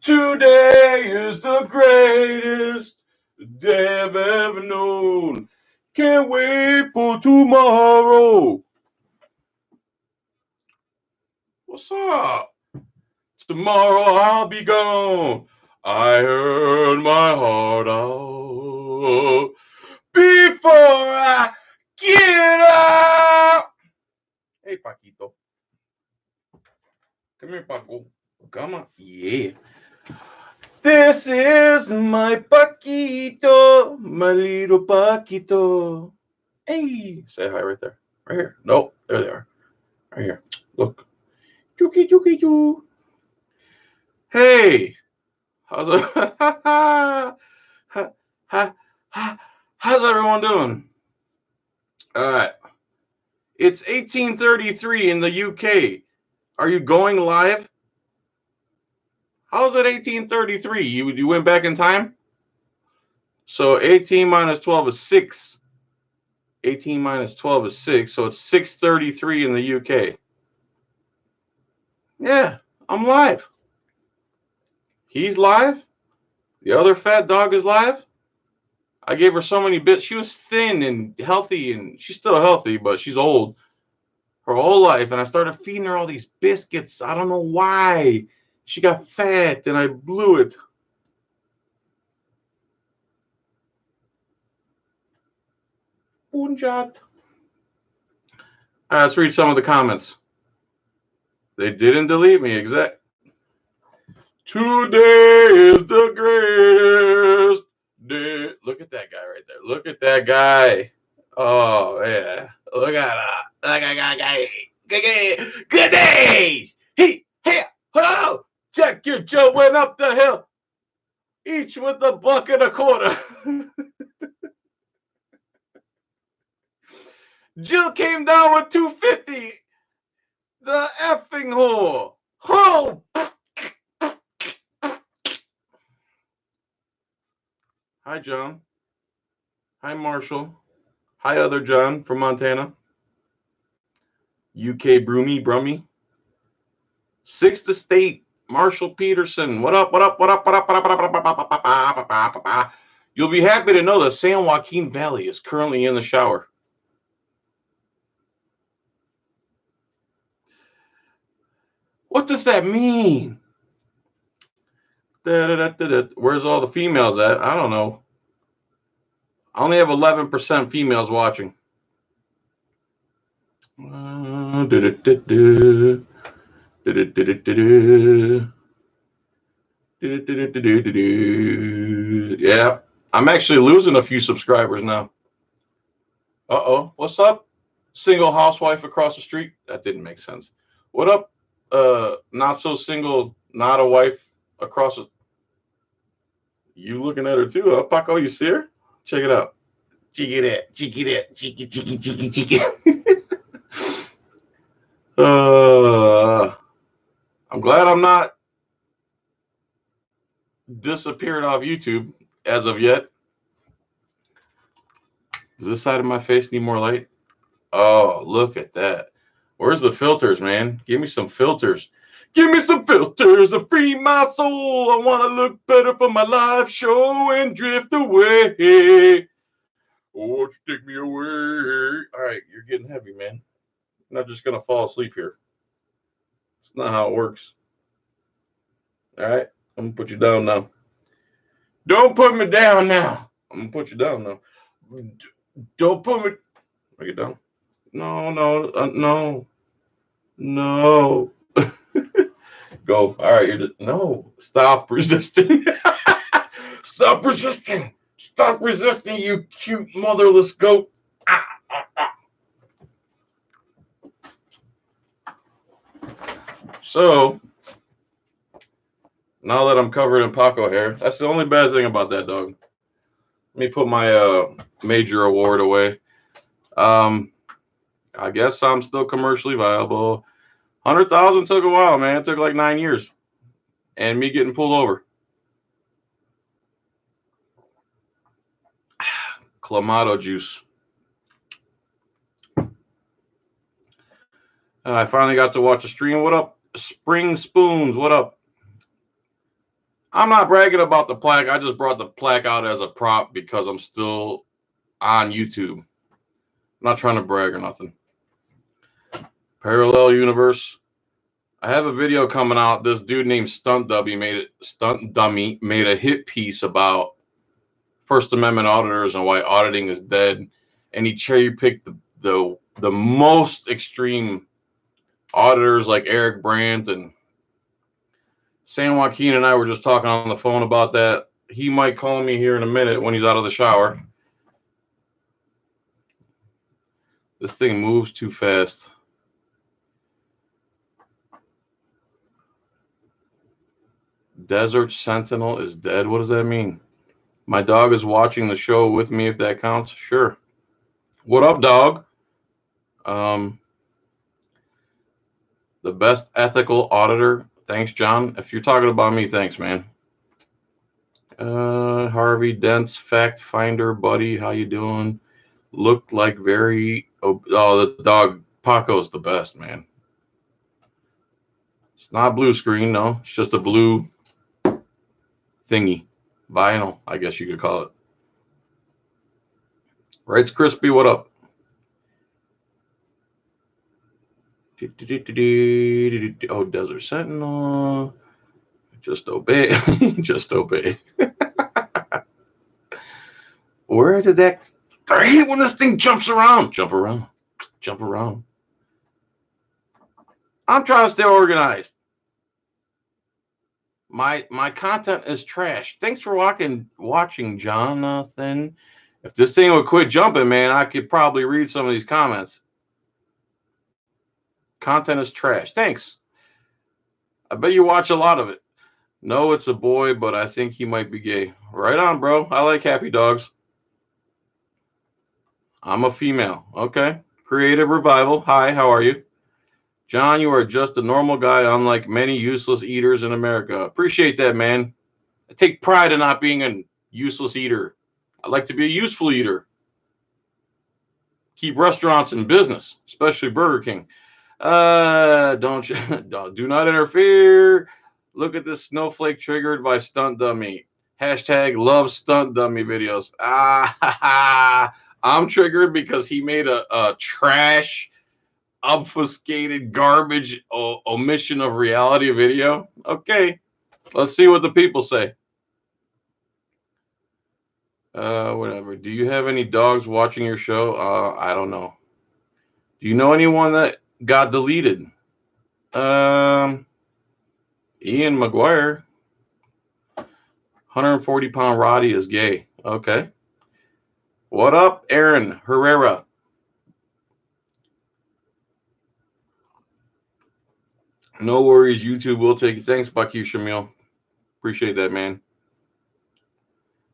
Today is the greatest day I've ever known. Can't wait for tomorrow. What's up? Tomorrow I'll be gone. I earn my heart out before I get out. Hey, Paquito. Come here, Paco. Come on. Yeah. This is my Paquito, my little Paquito. Hey, say hi right there. Right here. No, there they are. Right here. Look. Yuki, yuki, you. Hey, how's it? How's everyone doing? All right. It's 1833 in the UK. Are you going live? How's it 1833? You went back in time? So 18 minus 12 is 6. 18 minus 12 is 6. So it's 6:33 in the UK. Yeah, I'm live. He's live. The other fat dog is live. I gave her so many bits. She was thin and healthy, and she's still healthy, but she's old her whole life. And I started feeding her all these biscuits. I don't know why. She got fat, and I blew it. Punjat. Let's read some of the comments. They didn't delete me. Exact. Today is the greatest day. Look at that guy right there. Look at that guy. Oh yeah. Look at that. Good days. Hey, oh, Jack, your Joe went up the hill. Each with a buck and a quarter. Jill came down with 250. The effing whore. Oh. Hi, John. Hi, Marshall. Hi, other John from Montana. UK Brummy. Sixth Estate, Marshall Peterson. What up? You'll be happy to know that San Joaquin Valley is currently in the shower. What does that mean? Where's all the females at? I don't know. I only have 11% females watching. Yeah, I'm actually losing a few subscribers now. Uh-oh, what's up? Single housewife across the street? That didn't make sense. What up? Not so single, not a wife across the... You looking at her too, huh? Paco, you see her? Check it out. Cheeky that. Cheeky. I'm glad I'm not disappeared off YouTube as of yet. Does this side of my face need more light? Oh, look at that. Where's the filters, man? Give me some filters. Give me some filters to free my soul. I want to look better for my live show and drift away. Oh, won't you take me away? All right, you're getting heavy, man. I'm not just going to fall asleep here. It's not how it works. All right, I'm going to put you down now. Don't put me down now. I'm going to put you down now. Don't put me... Bring it down. No. Go. All right. No. Stop resisting. Stop resisting. Stop resisting, you cute motherless goat. So, now that I'm covered in Paco hair, that's the only bad thing about that dog. Let me put my major award away. I guess I'm still commercially viable. 100,000 took a while, man. It took like 9 years. And me getting pulled over. Clamato juice. I finally got to watch a stream. What up? Spring Spoons. What up? I'm not bragging about the plaque. I just brought the plaque out as a prop because I'm still on YouTube. I'm not trying to brag or nothing. Parallel universe. I have a video coming out. This dude named Stunt Dummy made a hit piece about First Amendment auditors and why auditing is dead. And he cherry picked the most extreme auditors like Eric Brandt and San Joaquin, and I were just talking on the phone about that. He might call me here in a minute when he's out of the shower. This thing moves too fast. Desert Sentinel is dead. What does that mean? My dog is watching the show with me, if that counts. Sure. What up, dog? The best ethical auditor. Thanks, John. If you're talking about me, thanks, man. Harvey Dent's Fact Finder, buddy. How you doing? Looked like very. Oh, the dog Paco's the best, man. It's not blue screen, no. It's just a blue thingy. Vinyl, I guess you could call it. Rights Crispy, what up? Oh, Desert Sentinel. Just obey. Just obey. Where did that... I hate when this thing jumps around. Jump around. Jump around. I'm trying to stay organized. My content is trash. Thanks for watching, Jonathan. If this thing would quit jumping, man, I could probably read some of these comments. Content is trash. Thanks. I bet you watch a lot of it. No, it's a boy, but I think he might be gay. Right on, bro. I like happy dogs. I'm a female. Okay. Creative Revival. Hi, how are you? John, you are just a normal guy, unlike many useless eaters in America. Appreciate that, man. I take pride in not being a useless eater. I like to be a useful eater. Keep restaurants in business, especially Burger King. Do not interfere. Look at this snowflake triggered by Stunt Dummy. Hashtag love Stunt Dummy videos. I'm triggered because he made a trash, obfuscated, garbage omission of reality video. Okay, let's see what the people say. Whatever. Do you have any dogs watching your show? I don't know. Do you know anyone that got deleted? Ian McGuire. 140-pound Roddy is gay. Okay. What up, Aaron Herrera? No worries. YouTube will take you. Thanks, Bucky Shamil. Appreciate that, man.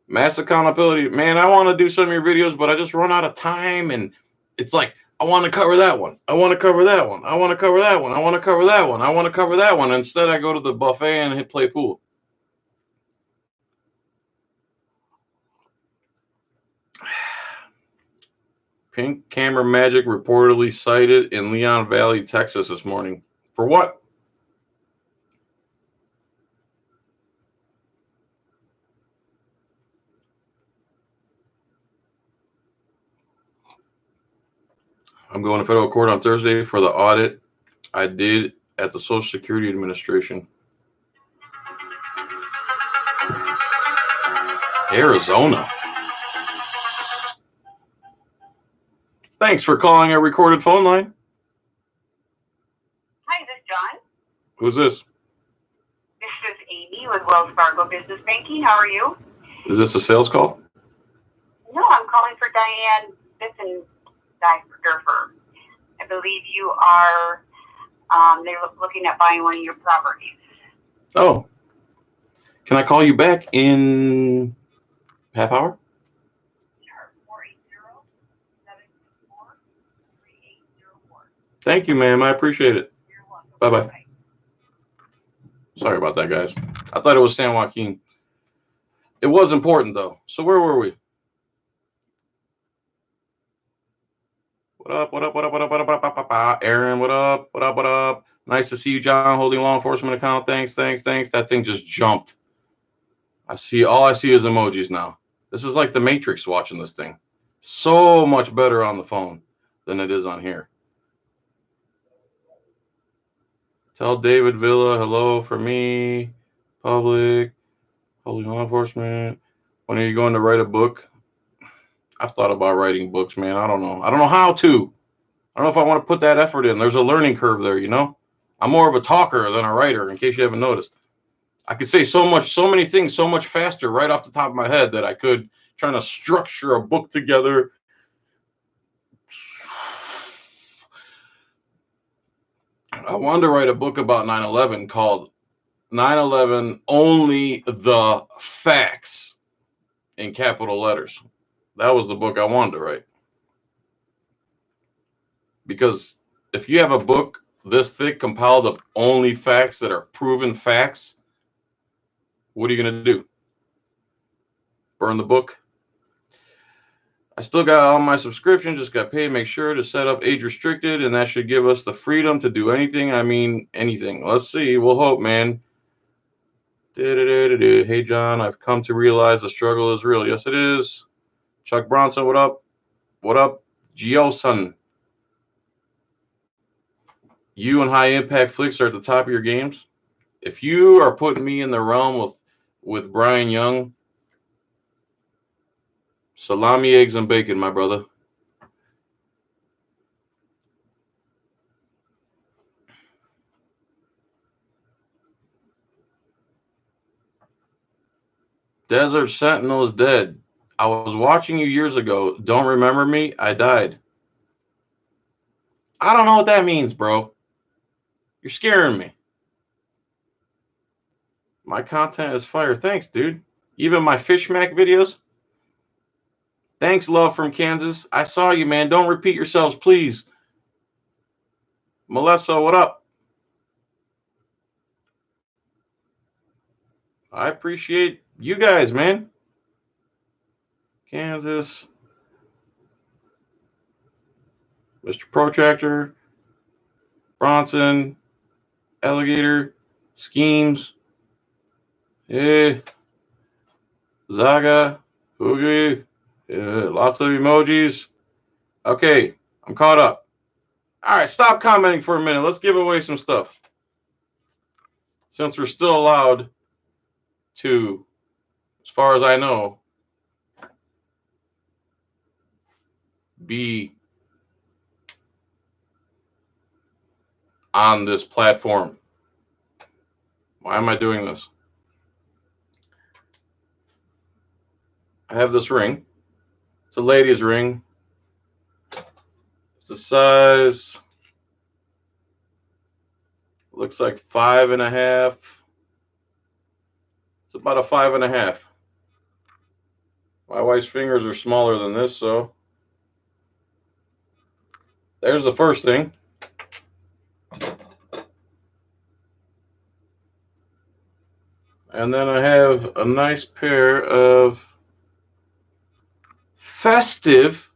Mass accountability. Man, I want to do some of your videos, but I just run out of time. And it's like, I want to cover that one. I want to cover that one. I want to cover that one. I want to cover that one. I want to cover that one. Instead, I go to the buffet and hit play pool. Pink camera magic reportedly sighted in Leon Valley, Texas this morning. For what? I'm going to federal court on Thursday for the audit I did at the Social Security Administration. Arizona. Thanks for calling a recorded phone line. Hi, is this John? Who's this? This is Amy with Wells Fargo Business Banking. How are you? Is this a sales call? No, I'm calling for Diane Bissendorfer. I believe you are they're looking at buying one of your properties. Oh. Can I call you back in half hour? Sure. 480-724-3804. Thank you, ma'am. I appreciate it. You're welcome. Bye-bye. Bye. Sorry about that, guys. I thought it was San Joaquin. It was important, though. So where were we? What up, what up, what up, what up, what up, what up, what up, Aaron, what up, what up, what up? Nice to see you, John, holding law enforcement account. Thanks. That thing just jumped. All I see is emojis now. This is like the Matrix watching this thing. So much better on the phone than it is on here. Tell David Villa hello for me. Public. Holy law enforcement. When are you going to write a book? I've thought about writing books, man. I don't know. I don't know how to. I don't know if I want to put that effort in. There's a learning curve there, you know? I'm more of a talker than a writer, in case you haven't noticed. I could say so many things so much faster right off the top of my head that I could trying to structure a book together. I wanted to write a book about 9/11 called 9/11 Only the Facts in capital letters. That was the book I wanted to write. Because if you have a book this thick compiled of only facts that are proven facts, what are you going to do? Burn the book? I still got all my subscriptions, just got paid. Make sure to set up age restricted, and that should give us the freedom to do anything. I mean, anything. Let's see. We'll hope, man. Hey, John, I've come to realize the struggle is real. Yes, it is. Chuck Bronson, what up? What up? Geo-son. You and High Impact Flicks are at the top of your games. If you are putting me in the realm with Brian Young, salami, eggs, and bacon, my brother. Desert Sentinel is dead. I was watching you years ago. Don't remember me? I died. I don't know what that means, bro. You're scaring me. My content is fire. Thanks, dude. Even my Fish Mac videos. Thanks, love from Kansas. I saw you, man. Don't repeat yourselves, please. Melissa, what up? I appreciate you guys, man. Kansas. Mr. Protractor. Bronson. Alligator. Schemes. Yeah. Zaga. Boogie. Yeah, lots of emojis. Okay, I'm caught up. All right, stop commenting for a minute. Let's give away some stuff. Since we're still allowed to, as far as I know, be on this platform. Why am I doing this? I have this ring. It's a lady's ring. It's a size, looks like 5.5. It's about a 5.5. My wife's fingers are smaller than this, so there's the first thing. And then I have a nice pair of festive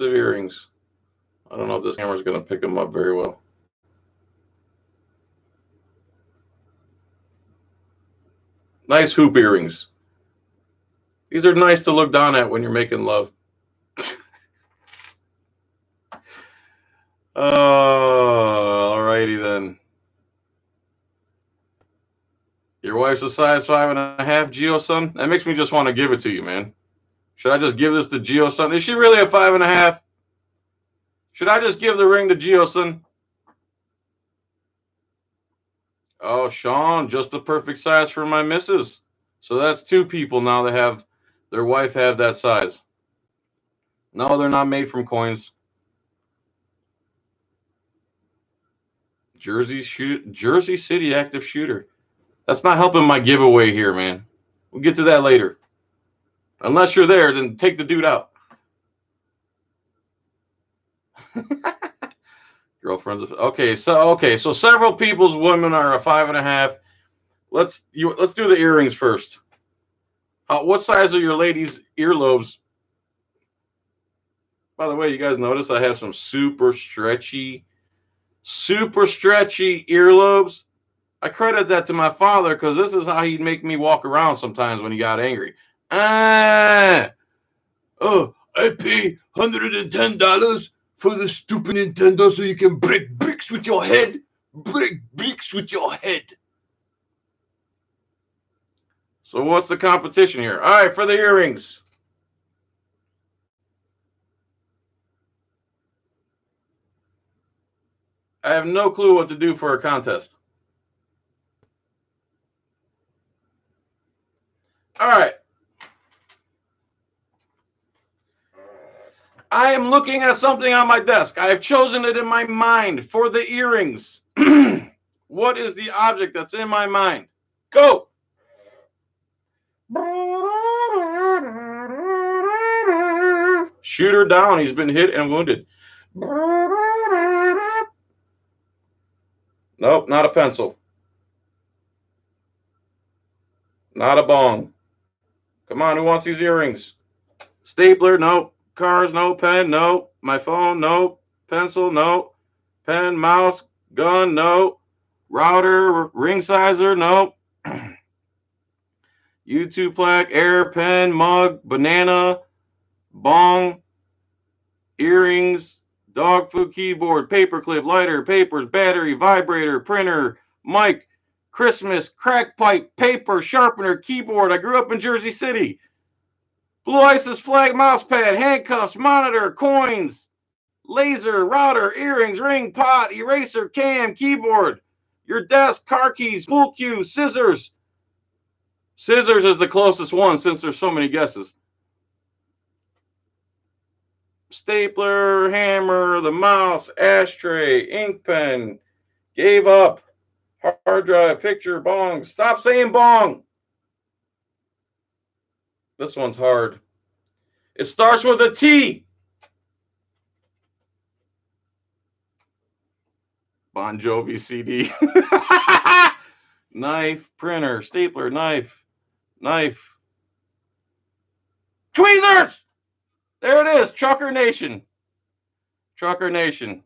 earrings. I don't know if this camera is going to pick them up very well. Nice hoop earrings. These are nice to look down at when you're making love. Oh, alrighty then. Your wife's a size 5.5, Geo-son? That makes me just want to give it to you, man. Should I just give this to Geo-son? Is she really a 5.5? Should I just give the ring to Geo-son? Oh, Sean, just the perfect size for my missus. So that's 2 people now that have their wife have that size. No, they're not made from coins. Jersey City active shooter. That's not helping my giveaway here, man. We'll get to that later. Unless you're there, then take the dude out. Girlfriends. Okay, so several people's women are a 5.5. Let's do the earrings first. What size are your ladies' earlobes? By the way, you guys notice I have some super stretchy earlobes. I credit that to my father because this is how he'd make me walk around sometimes when he got angry. Oh, I pay $110 for the stupid Nintendo so you can break bricks with your head. Break bricks with your head. So what's the competition here? All right, for the earrings. I have no clue what to do for a contest. All right. I am looking at something on my desk. I have chosen it in my mind for the earrings. What is the object that's in my mind? Go. Shooter down. He's been hit and wounded. Nope, not a pencil. Not a bong. Come on, who wants these earrings? Stapler, nope. Cars, no. Pen, no. My phone, no. Pencil, no. Pen, mouse, gun, no. Router, ring sizer, no. YouTube plaque, air, pen, mug, banana, bong, earrings, dog food, keyboard, paperclip, lighter, papers, battery, vibrator, printer, mic, Christmas, crack pipe, paper, sharpener, keyboard. I grew up in Jersey City. Blue Isis flag, mouse pad, handcuffs, monitor, coins, laser, router, earrings, ring, pot, eraser, cam, keyboard, your desk, car keys, pool cue, scissors. Scissors is the closest one since there's so many guesses. Stapler, hammer, the mouse, ashtray, ink pen, gave up, hard drive, picture, bong. Stop saying bong. This one's hard. It starts with a T. Bon Jovi CD. Knife, printer, stapler, knife. Tweezers! There it is. Trucker Nation. Geosun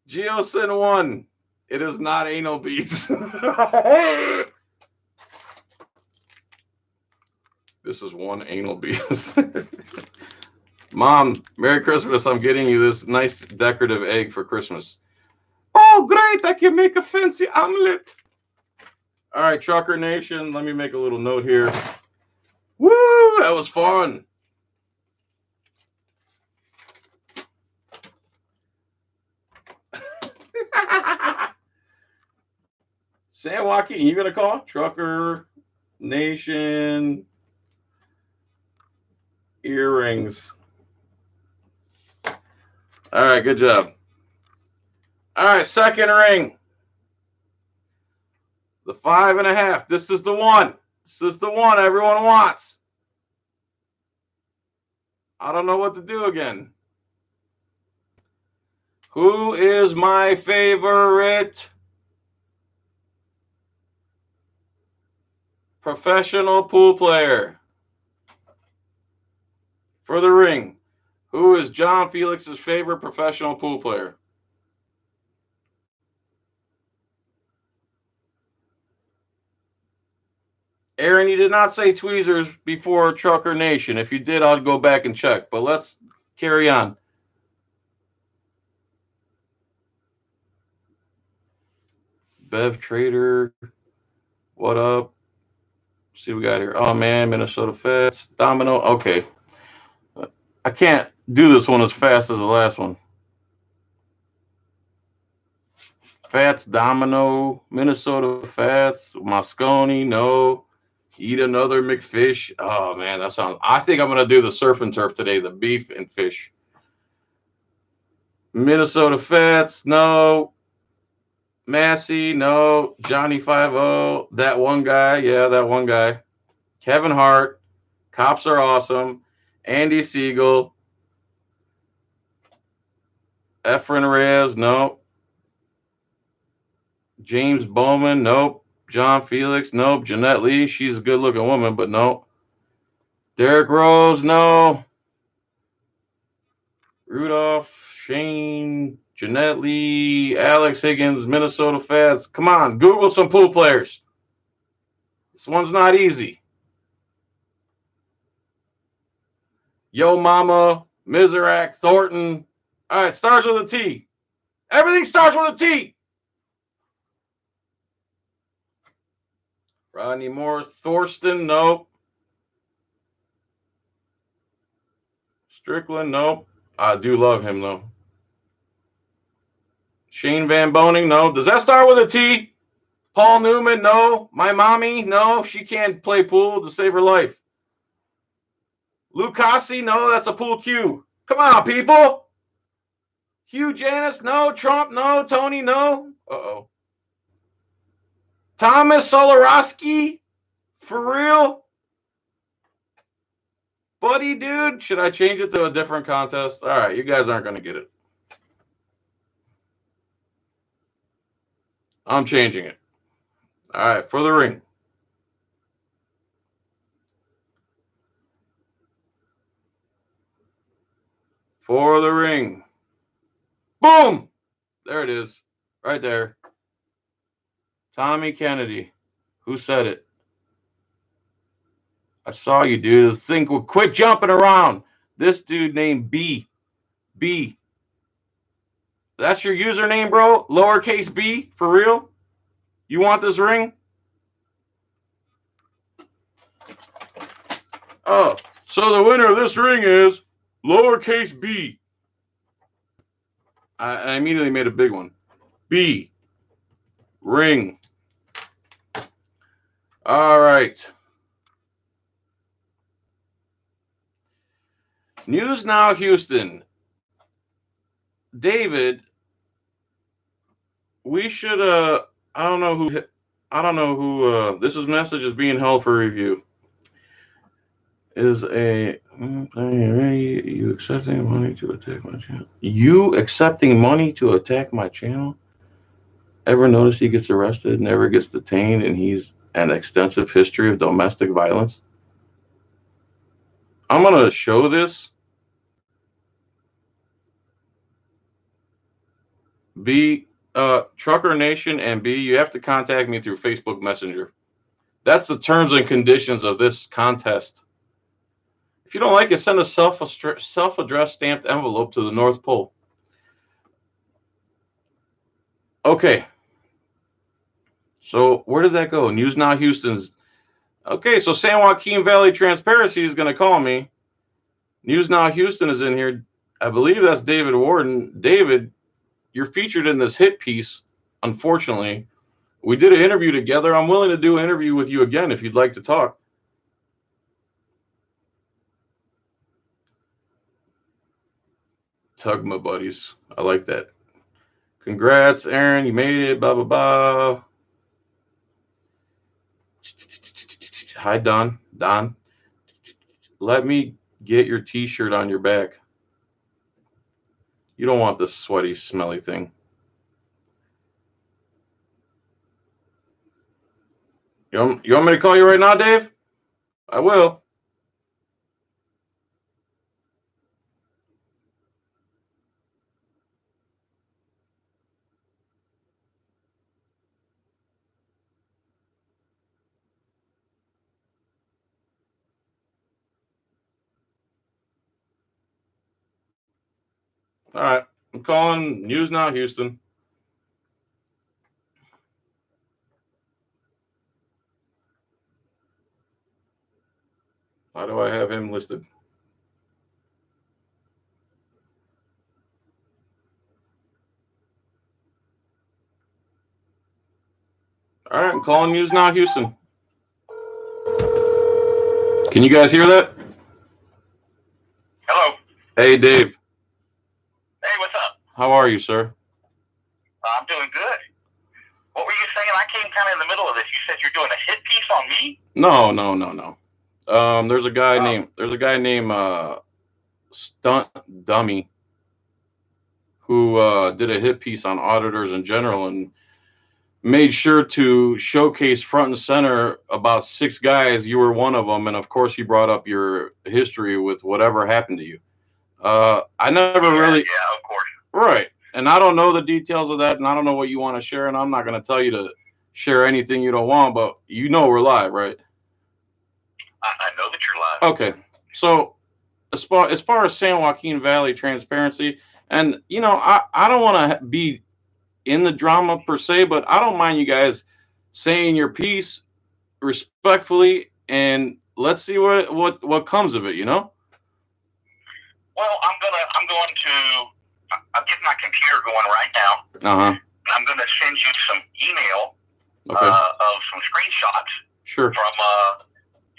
1. It is not anal beads. This is one anal bead. Mom, Merry Christmas. I'm getting you this nice decorative egg for Christmas. Oh, great. I can make a fancy omelet. All right, Trucker Nation. Let me make a little note here. Woo, that was fun. San Joaquin, you going to call? Trucker Nation earrings. All right, good job. All right, second ring. The 5.5. This is the one. This is the one everyone wants. I don't know what to do again. Who is my favorite professional pool player? For the ring, who is John Felix's favorite professional pool player? Aaron, you did not say tweezers before Trucker Nation. If you did, I'll go back and check. But let's carry on. Bev Trader, what up? See what we got here. Oh, man, Minnesota Fats. Domino. Okay. I can't do this one as fast as the last one. Fats, Domino, Minnesota Fats, Moscone, no. Eat another McFish. Oh, man, that sounds... I think I'm going to do the surf and turf today, the beef and fish. Minnesota Fats, no. Massey, no. Johnny 5-0, that one guy. Yeah, that one guy. Kevin Hart, Cops Are Awesome. Andy Siegel. Efren Reyes, nope. James Bowman, nope. John Felix, nope. Jeanette Lee, she's a good-looking woman, but nope. Derrick Rose, no. Rudolph, Shane, Jeanette Lee, Alex Higgins, Minnesota Fats. Come on, Google some pool players. This one's not easy. Yo Mama, Miserak, Thornton. All right, starts with a T. Everything starts with a T. Rodney Moore, Thorsten, nope. Strickland, nope. I do love him, though. Shane Van Boning, no. Does that start with a T? Paul Newman, no. My mommy, no. She can't play pool to save her life. Lucasi, no. That's a pool cue. Come on, people. Hugh Janis, no. Trump, no. Tony, no. Uh-oh. Thomas Solarowski? For real? Buddy, dude? Should I change it to a different contest? All right, you guys aren't going to get it. I'm changing it. All right, for the ring. For the ring. Boom! There it is. Right there. Tommy Kennedy. Who said it? I saw you, dude. Think, quit jumping around. This dude named B. B. That's your username, bro? Lowercase b? For real? You want this ring? Oh, so the winner of this ring is lowercase b. I immediately made a big one. B. Ring. All right. News Now Houston. David, we should I don't know who this message is being held for review. Is a you accepting money to attack my channel? You accepting money to attack my channel? Ever notice he gets arrested, never gets detained, and he's an extensive history of domestic violence? I'm gonna show this. B, Trucker Nation and B, you have to contact me through Facebook Messenger. That's the terms and conditions of this contest. If you don't like it, send a self-addressed stamped envelope to the North Pole. Okay. So where did that go? News Now Houston's. Okay, so San Joaquin Valley Transparency is going to call me. News Now Houston is in here. I believe that's David Warden. David, you're featured in this hit piece, unfortunately. We did an interview together. I'm willing to do an interview with you again if you'd like to talk. Tug my buddies. I like that. Congrats, Aaron. You made it. Blah, blah, blah. Hi, Don. Don. Let me get your t-shirt on your back. You don't want this sweaty, smelly thing. You want me to call you right now, Dave? I will. All right. I'm calling News Now Houston. How do I have him listed? All right, I'm calling News Now Houston. Can you guys hear that? Hello. Hey, Dave. Hey, what's up? How are you, sir? I'm doing good. What were you saying? I came kind of in the middle of this. You said you're doing a hit piece on me? No. There's a guy named Stunt Dummy who did a hit piece on auditors in general and made sure to showcase front and center about 6 guys. You were one of them, and of course he brought up your history with whatever happened to you. I never really, Yeah, of course. right. And I don't know the details of that, and I don't know what you want to share, and I'm not going to tell you to share anything you don't want, but you know we're live, right? I know that you're lying. Okay. So as far as San Joaquin Valley transparency, and I don't want to be in the drama per se, but I don't mind you guys saying your piece respectfully, and let's see what comes of it. Well, I'm getting my computer going right now. Uh-huh. I'm going to send you some email Okay. of some screenshots Sure. from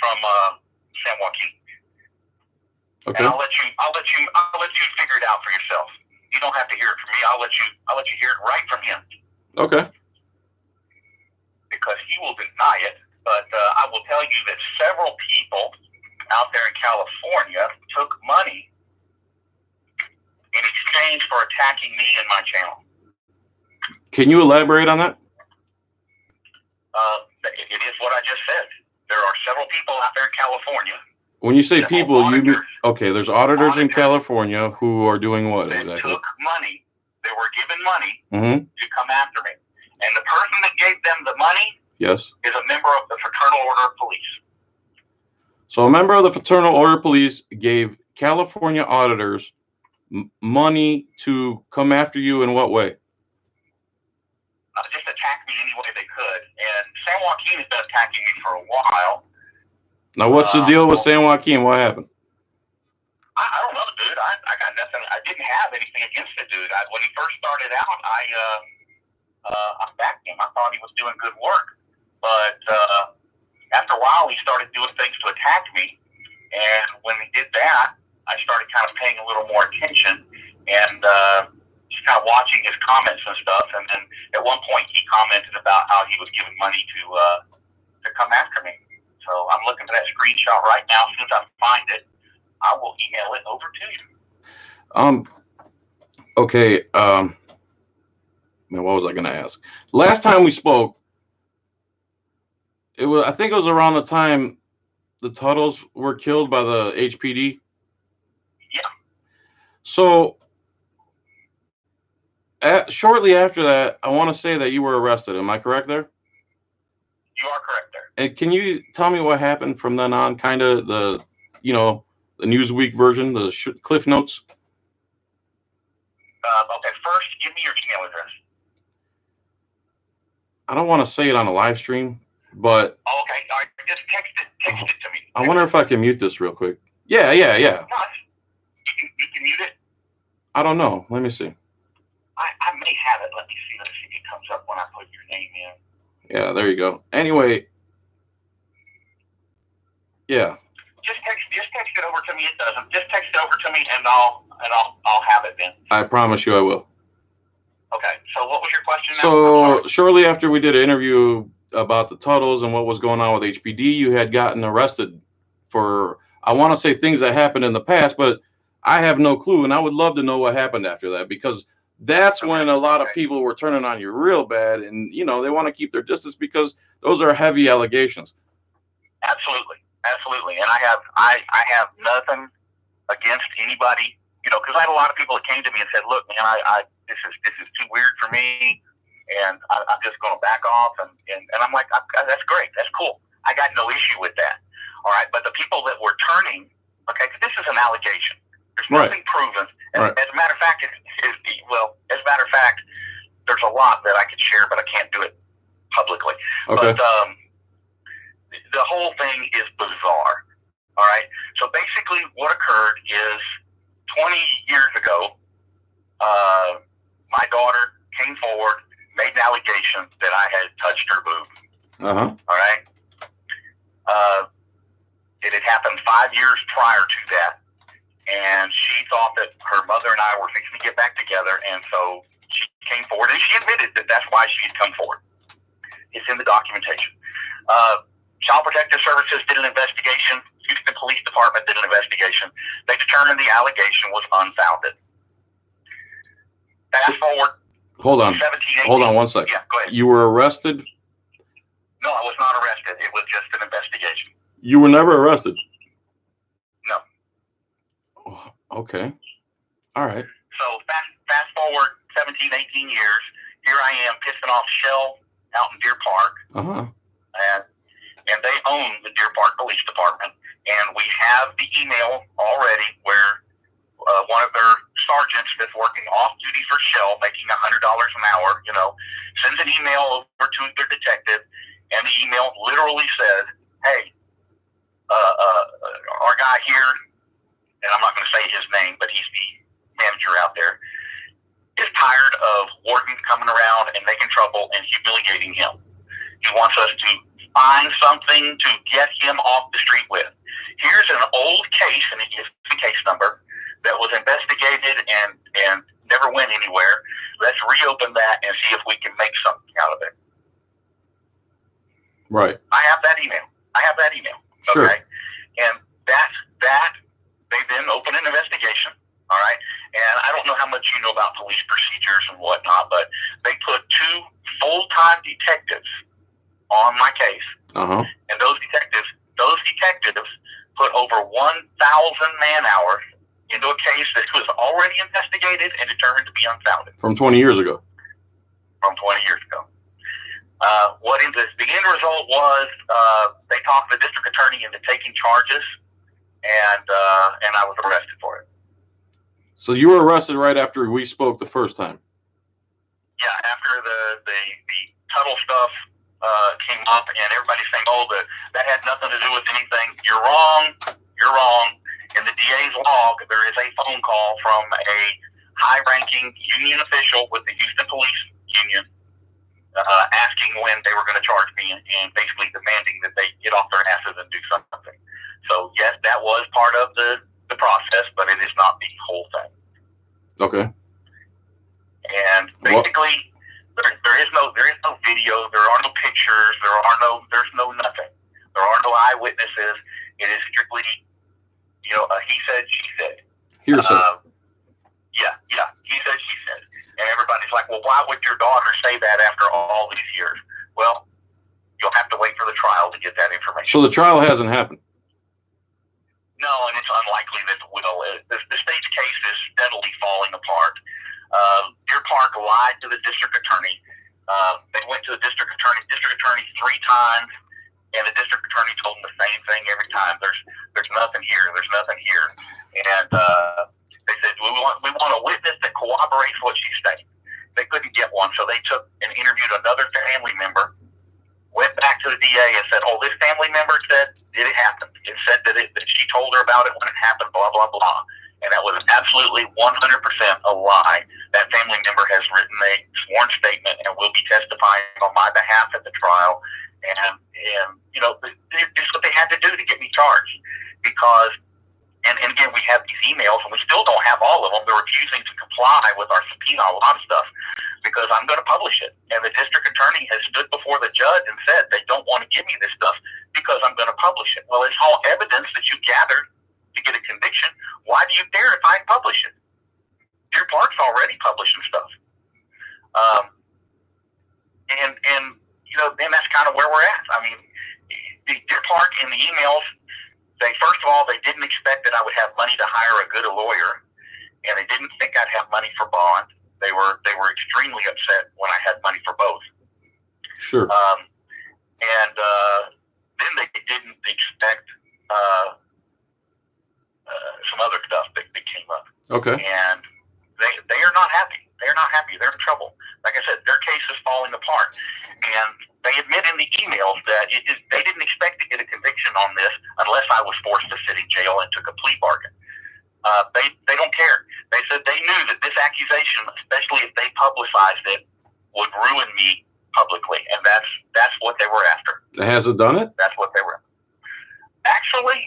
San Joaquin, Okay. and I'll let you figure it out for yourself. You don't have to hear it from me. I'll let you hear it right from him. Okay. Because he will deny it. But I will tell you that several people out there in California took money in exchange for attacking me and my channel. Can you elaborate on that? It is what I just said. There are several people out there in California. When you say people, you mean, auditors, okay, there's auditors in California who are doing what that exactly? took money. They were given money Mm-hmm. to come after me. And the person that gave them the money Yes. is a member of the Fraternal Order of Police. So a member of the Fraternal Order of Police gave California auditors money to come after you in what way? Just attack me any way they could. And San Joaquin has been attacking me for a while. Now, what's the deal with San Joaquin? What happened? I don't know, dude. I got nothing. I didn't have anything against the dude. When he first started out, I backed him. I thought he was doing good work. But after a while, he started doing things to attack me. And when he did that, I started kind of paying a little more attention and just kind of watching his comments and stuff. And then at one point, he commented about how he was giving money to come after me. So I'm looking for that screenshot right now. As soon as I find it, I will email it over to you. Okay. Man, what was I going to ask? Last time we spoke, I think it was around the time the Tuttles were killed by the HPD. Yeah. So shortly after that, I want to say that you were arrested. Am I correct there? You are correct there. And can you tell me what happened from then on? Kind of the Newsweek version, the Cliff Notes. Okay, first, give me your email address. I don't want to say it on a live stream, but. Oh, okay, all right. Just text it to me. I wonder if I can mute this real quick. Yeah. No, you can mute it. I don't know. Let me see. I may have it. Let me see. Let's see if it comes up when I put your name in. Yeah, there you go. Anyway. Yeah. Just text it over to me. It doesn't. Just text it over to me, and I'll have it then. I promise you, I will. Okay. So what was your question now? So shortly after we did an interview about the Tuttles and what was going on with HPD, you had gotten arrested for, I want to say, things that happened in the past, but I have no clue, and I would love to know what happened after that, because that's when a lot of people were turning on you real bad, and they want to keep their distance because those are heavy allegations. Absolutely. And I have nothing against anybody, because I had a lot of people that came to me and said, "Look, man, this is too weird for me, and I'm just going to back off." And I'm like, "That's great, that's cool. I got no issue with that." All right, but the people that were turning, okay, because this is an allegation. There's nothing proven. Right. As a matter of fact, there's a lot that I could share, but I can't do it publicly. Okay. But the whole thing is bizarre. All right. So basically, what occurred is 20 years ago, my daughter came forward, made an allegation that I had touched her boob. Uh-huh. All right. It had happened 5 years prior to that, and she thought that her mother and I were fixing to get back together, and so she came forward, and she admitted that that's why she had come forward. It's in the documentation. Child Protective Services did an investigation. Houston Police Department did an investigation. They determined the allegation was unfounded. Fast forward. Hold on. 17, 18, hold on 1 second. Yeah, go ahead. You were arrested? No, I was not arrested. It was just an investigation. You were never arrested? No. Oh, okay. All right. So fast forward 17, 18 years. Here I am pissing off Shell out in Deer Park. Uh-huh. And they own the Deer Park Police Department. And we have the email already where one of their sergeants that's working off duty for Shell, making $100 an hour, sends an email over to their detective, and the email literally says, "Hey, our guy here," and I'm not going to say his name, but he's the manager out there, is tired of Warden coming around and making trouble and humiliating him. He wants us to find something to get him off the street with. Here's an old case, and it gives the case number, that was investigated and never went anywhere. Let's reopen that and see if we can make something out of it. Right. I have that email. Sure. Okay. And that they then open an investigation. All right. And I don't know how much you know about police procedures and whatnot, but they put 2 full-time detectives on my case. Uh-huh. And those detectives put over 1,000 man-hours into a case that was already investigated and determined to be unfounded. From 20 years ago. The end result was they talked the district attorney into taking charges, and I was arrested for it. So you were arrested right after we spoke the first time? Yeah, after the Tuttle stuff came up, and everybody's saying, that had nothing to do with anything. You're wrong. In the DA's log, there is a phone call from a high-ranking union official with the Houston Police Union asking when they were going to charge me and basically demanding that they get off their asses and do something. So, yes, that was part of the process, but it is not the whole thing. Okay. And basically, there is no video, there are no pictures, there's no nothing. There are no eyewitnesses. It is strictly, he said, she said. Hearsay. Yeah, he said, she said. And everybody's like, well, why would your daughter say that after all these years? Well, you'll have to wait for the trial to get that information. So the trial hasn't happened? No, and it's unlikely that it will. The state's case is steadily falling apart. Deer Park lied to the district attorney. They went to the district attorney 3 times, and the district attorney told them the same thing every time. There's nothing here. And they said, we want a witness that corroborates what she's saying. They couldn't get one, so they took and interviewed another family member, went back to the DA and said, this family member said it happened. It said that she told her about it when it happened, blah, blah, blah. And that was absolutely 100% a lie. That family member has written a sworn statement and will be testifying on my behalf at the trial. And this is what they had to do to get me charged. Because, and again, we have these emails, and we still don't have all of them. They're refusing to comply with our subpoena, a lot of stuff, because I'm going to publish it. And the district attorney has stood before the judge and said they don't want to give me this stuff because I'm going to publish it. Well, it's all evidence that you gathered to get a conviction. Why do you care if I publish it? Deer Park's already publishing stuff. Then that's kind of where we're at. I mean, Deer Park in the emails, first of all, they didn't expect that I would have money to hire a good lawyer, and they didn't think I'd have money for bond. They were extremely upset when I had money for both. Sure. Then they didn't expect some other stuff that came up. Okay. And they are not happy. They're not happy. They're in trouble. Like I said, their case is falling apart. And they admit in the emails that they didn't expect to get a conviction on this unless I was forced to sit in jail and took a plea bargain. They don't care. They said they knew that this accusation, especially if they publicized it, would ruin me publicly, and that's what they were after. Has it done it? That's what they were. Actually,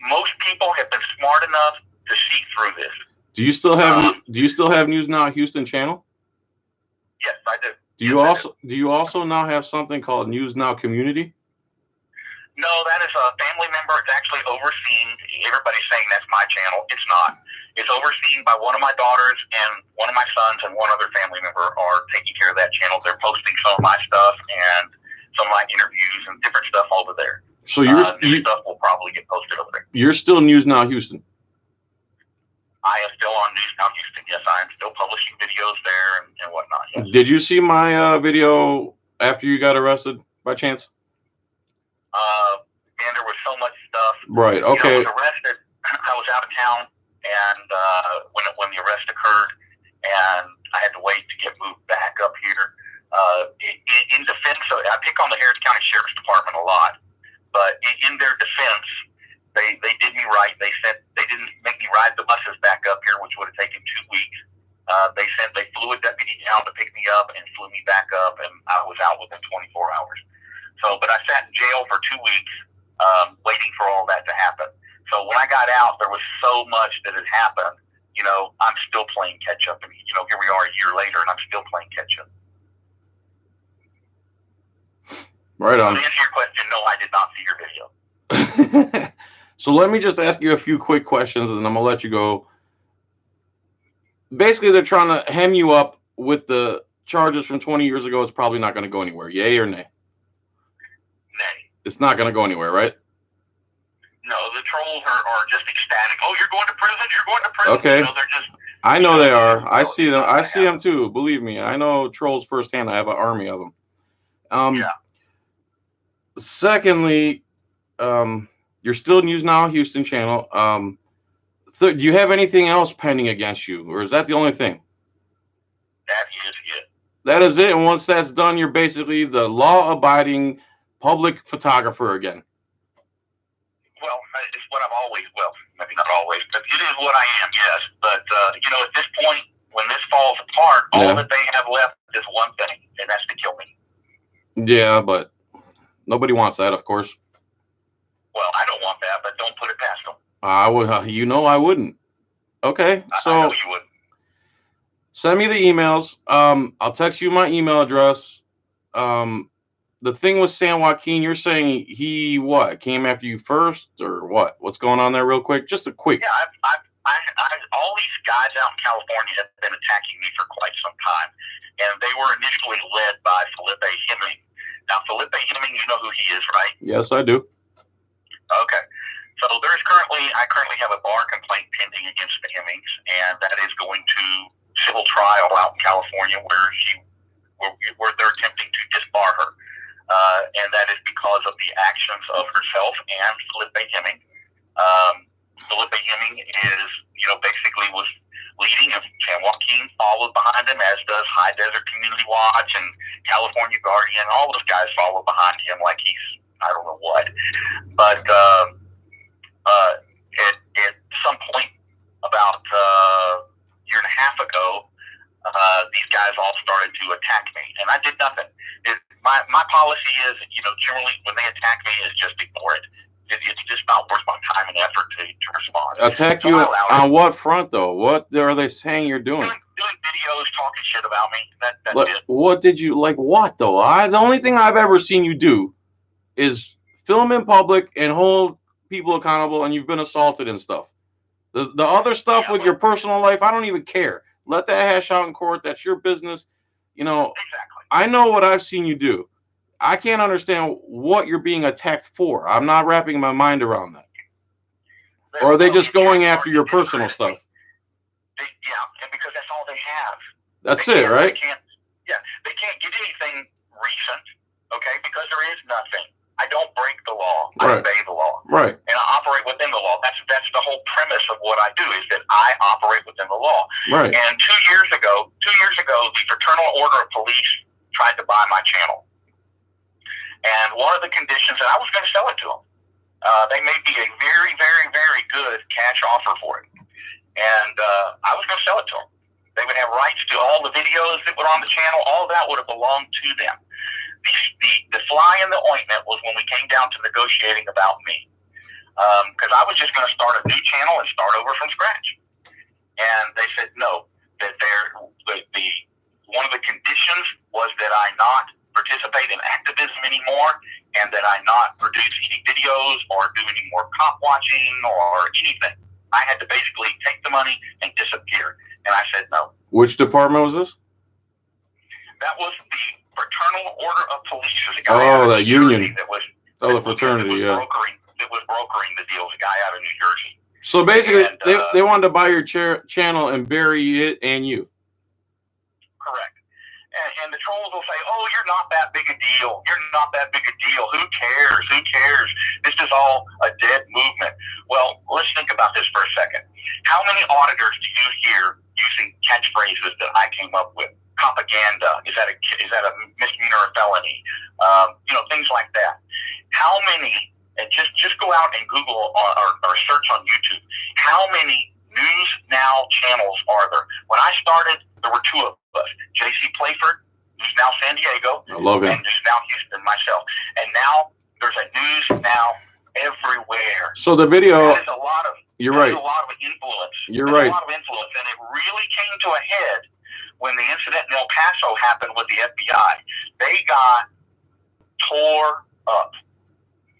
most people have been smart enough to see through this. Do you still have News Now Houston channel? Yes, I do. Do you also now have something called News Now Community? No, that is a family member. It's actually overseen. Everybody's saying that's my channel. It's not. It's overseen by one of my daughters and one of my sons and one other family member are taking care of that channel. They're posting some of my stuff and some of my interviews and different stuff over there. So stuff will probably get posted over there. You're still News Now Houston. I am still on Did you see my video after you got arrested by chance? And there was so much stuff. Right. Okay. You know, I was arrested. I was out of town, and when the arrest occurred, and I had to wait to get moved back up here. In defense, I pick on the Harris County Sheriff's Department a lot, but in their defense, they did me right. They said they didn't make me ride the buses back up here, which would have taken 2 weeks. They said they flew a deputy down to pick me up and flew me back up, and I was out within 24 hours. So, but I sat in jail for 2 weeks, waiting for all that to happen. So when I got out, there was so much that had happened. You know, I'm still playing catch up, and you know, here we are a year later, and I'm still playing catch up. Right on. To answer your question, no, I did not see your video. So let me just ask you a few quick questions, and I'm gonna let you go. Basically, they're trying to hem you up with the charges from 20 years ago. It's probably not going to go anywhere. Yay or nay? Nay. It's not going to go anywhere, right? No, the trolls are just ecstatic. Oh, you're going to prison. You're going to prison. Okay. You know, they're just. I know they are. I see them. I see them too. Believe me, I know trolls firsthand. I have an army of them. Yeah. Secondly, you're still News Now Houston channel. Do you have anything else pending against you, or is that the only thing? That is it. That is it. And once that's done, you're basically the law-abiding public photographer again. Well, it's what I've always. Well, maybe not always, but it is what I am. Yes, but you know, at this point, when this falls apart, all that they have left is one thing, and that's to kill me. Yeah, but nobody wants that, of course. Well, I don't want that, but don't put it past them. I would, you know, I wouldn't. Okay, so I know you wouldn't. Send me the emails. I'll text you my email address. The thing with San Joaquin, you're saying he came after you first, or what? What's going on there, real quick? Just a quick. Yeah, all these guys out in California have been attacking me for quite some time, and they were initially led by Felipe Hemming. Now, Felipe Hemming, you know who he is, right? Yes, I do. Okay. So I currently have a bar complaint pending against the Hemmings, and that is going to civil trial out in California where they're attempting to disbar her. And that is because of the actions of herself and Felipe Hemming. Felipe Hemming is, you know, basically was leading, and San Joaquin followed behind him, as does High Desert Community Watch and California Guardian. All those guys follow behind him like he's, I don't know what. But at some point about a year and a half ago, these guys all started to attack me, and I did nothing. My policy is, you know, generally when they attack me, is just ignore it. It's just not worth my time and effort to respond. Attack you on what front, though? What are they saying you're doing? Doing videos, talking shit about me. That's it. What did you, like what, though? The only thing I've ever seen you do is film in public and hold people accountable, and you've been assaulted and stuff. The other stuff with your personal life, I don't even care. Let that hash out in court. That's your business. You know, Exactly. I know what I've seen you do. I can't understand what you're being attacked for. I'm not wrapping my mind around that. Or are they just going after your personal stuff? Yeah, and because that's all they have. That's it, right? They can't get anything recent, okay, because there is nothing. I don't break the law. I obey the law. Right. And I operate within the law. That's the whole premise of what I do, is that I operate within the law. Right. And 2 years ago, the Fraternal Order of Police tried to buy my channel. And one of the conditions, and I was going to sell it to them, they made me a very, very, very good cash offer for it. And I was going to sell it to them. They would have rights to all the videos that were on the channel. All of that would have belonged to them. The fly in the ointment was when we came down to negotiating about me. Because I was just going to start a new channel and start over from scratch. And they said no, that one of the conditions was that I not participate in activism anymore, and that I not produce any videos or do any more cop watching or anything. I had to basically take the money and disappear. And I said no. Which department was this? That was the Fraternal Order of Police. The union. The fraternity, yeah. That was brokering the deal. A guy out of New Jersey. So basically, they wanted to buy your channel and bury it and you. Correct. trolls will say, "Oh, you're not that big a deal. You're not that big a deal. Who cares? Who cares? This is all a dead movement." Well, let's think about this for a second. How many auditors do you hear using catchphrases that I came up with? Propaganda. Is that a misdemeanor or felony? Things like that. How many? And just go out and Google or search on YouTube. How many News Now channels are there? When I started, there were two of us. J.C. Playford, who's now San Diego. I love him. And who's now Houston, myself. And now there's a News Now everywhere. So the video. That is a lot of. You're right. A lot of influence. You're right. A lot of influence, and it really came to a head when the incident in El Paso happened with the FBI. They got tore up.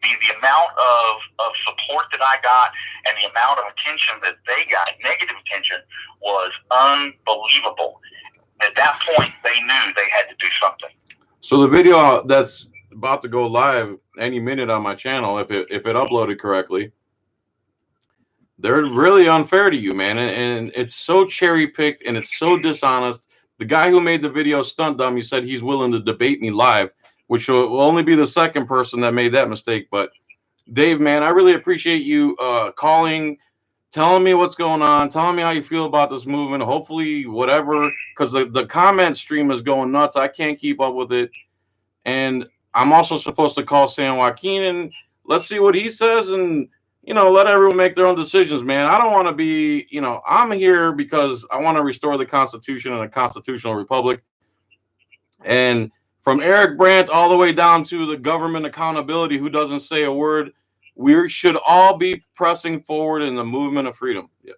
The amount of support that I got and the amount of attention that they got, negative attention, was unbelievable. At that point, they knew they had to do something. So the video that's about to go live any minute on my channel, if it uploaded correctly, they're really unfair to you, man, and it's so cherry picked and it's so dishonest. The guy who made the video, Stunt Dummy, said he's willing to debate me live, which will only be the second person that made that mistake. But Dave, man, I really appreciate you calling, telling me what's going on, telling me how you feel about this movement. Hopefully, whatever, because the comment stream is going nuts. I can't keep up with it. And I'm also supposed to call San Joaquin, and let's see what he says, and, let everyone make their own decisions, man. I don't want to be, I'm here because I want to restore the Constitution and a constitutional republic. And from Eric Brandt all the way down to the government accountability, who doesn't say a word, we should all be pressing forward in the movement of freedom. Yeah.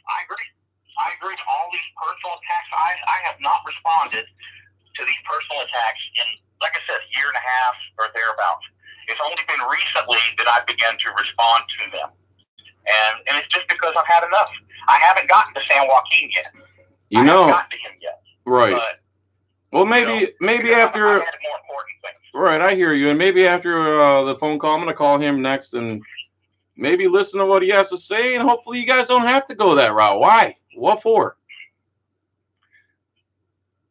I agree. All these personal attacks, I have not responded to these personal attacks in, like I said, a year and a half or thereabouts. It's only been recently that I began to respond to them. And it's just because I've had enough. I haven't gotten to San Joaquin yet. I haven't gotten to him yet. Right. But, well, maybe after. I had more important things. Right, I hear you. And maybe after the phone call, I'm going to call him next and maybe listen to what he has to say. And hopefully you guys don't have to go that route. Why? What for?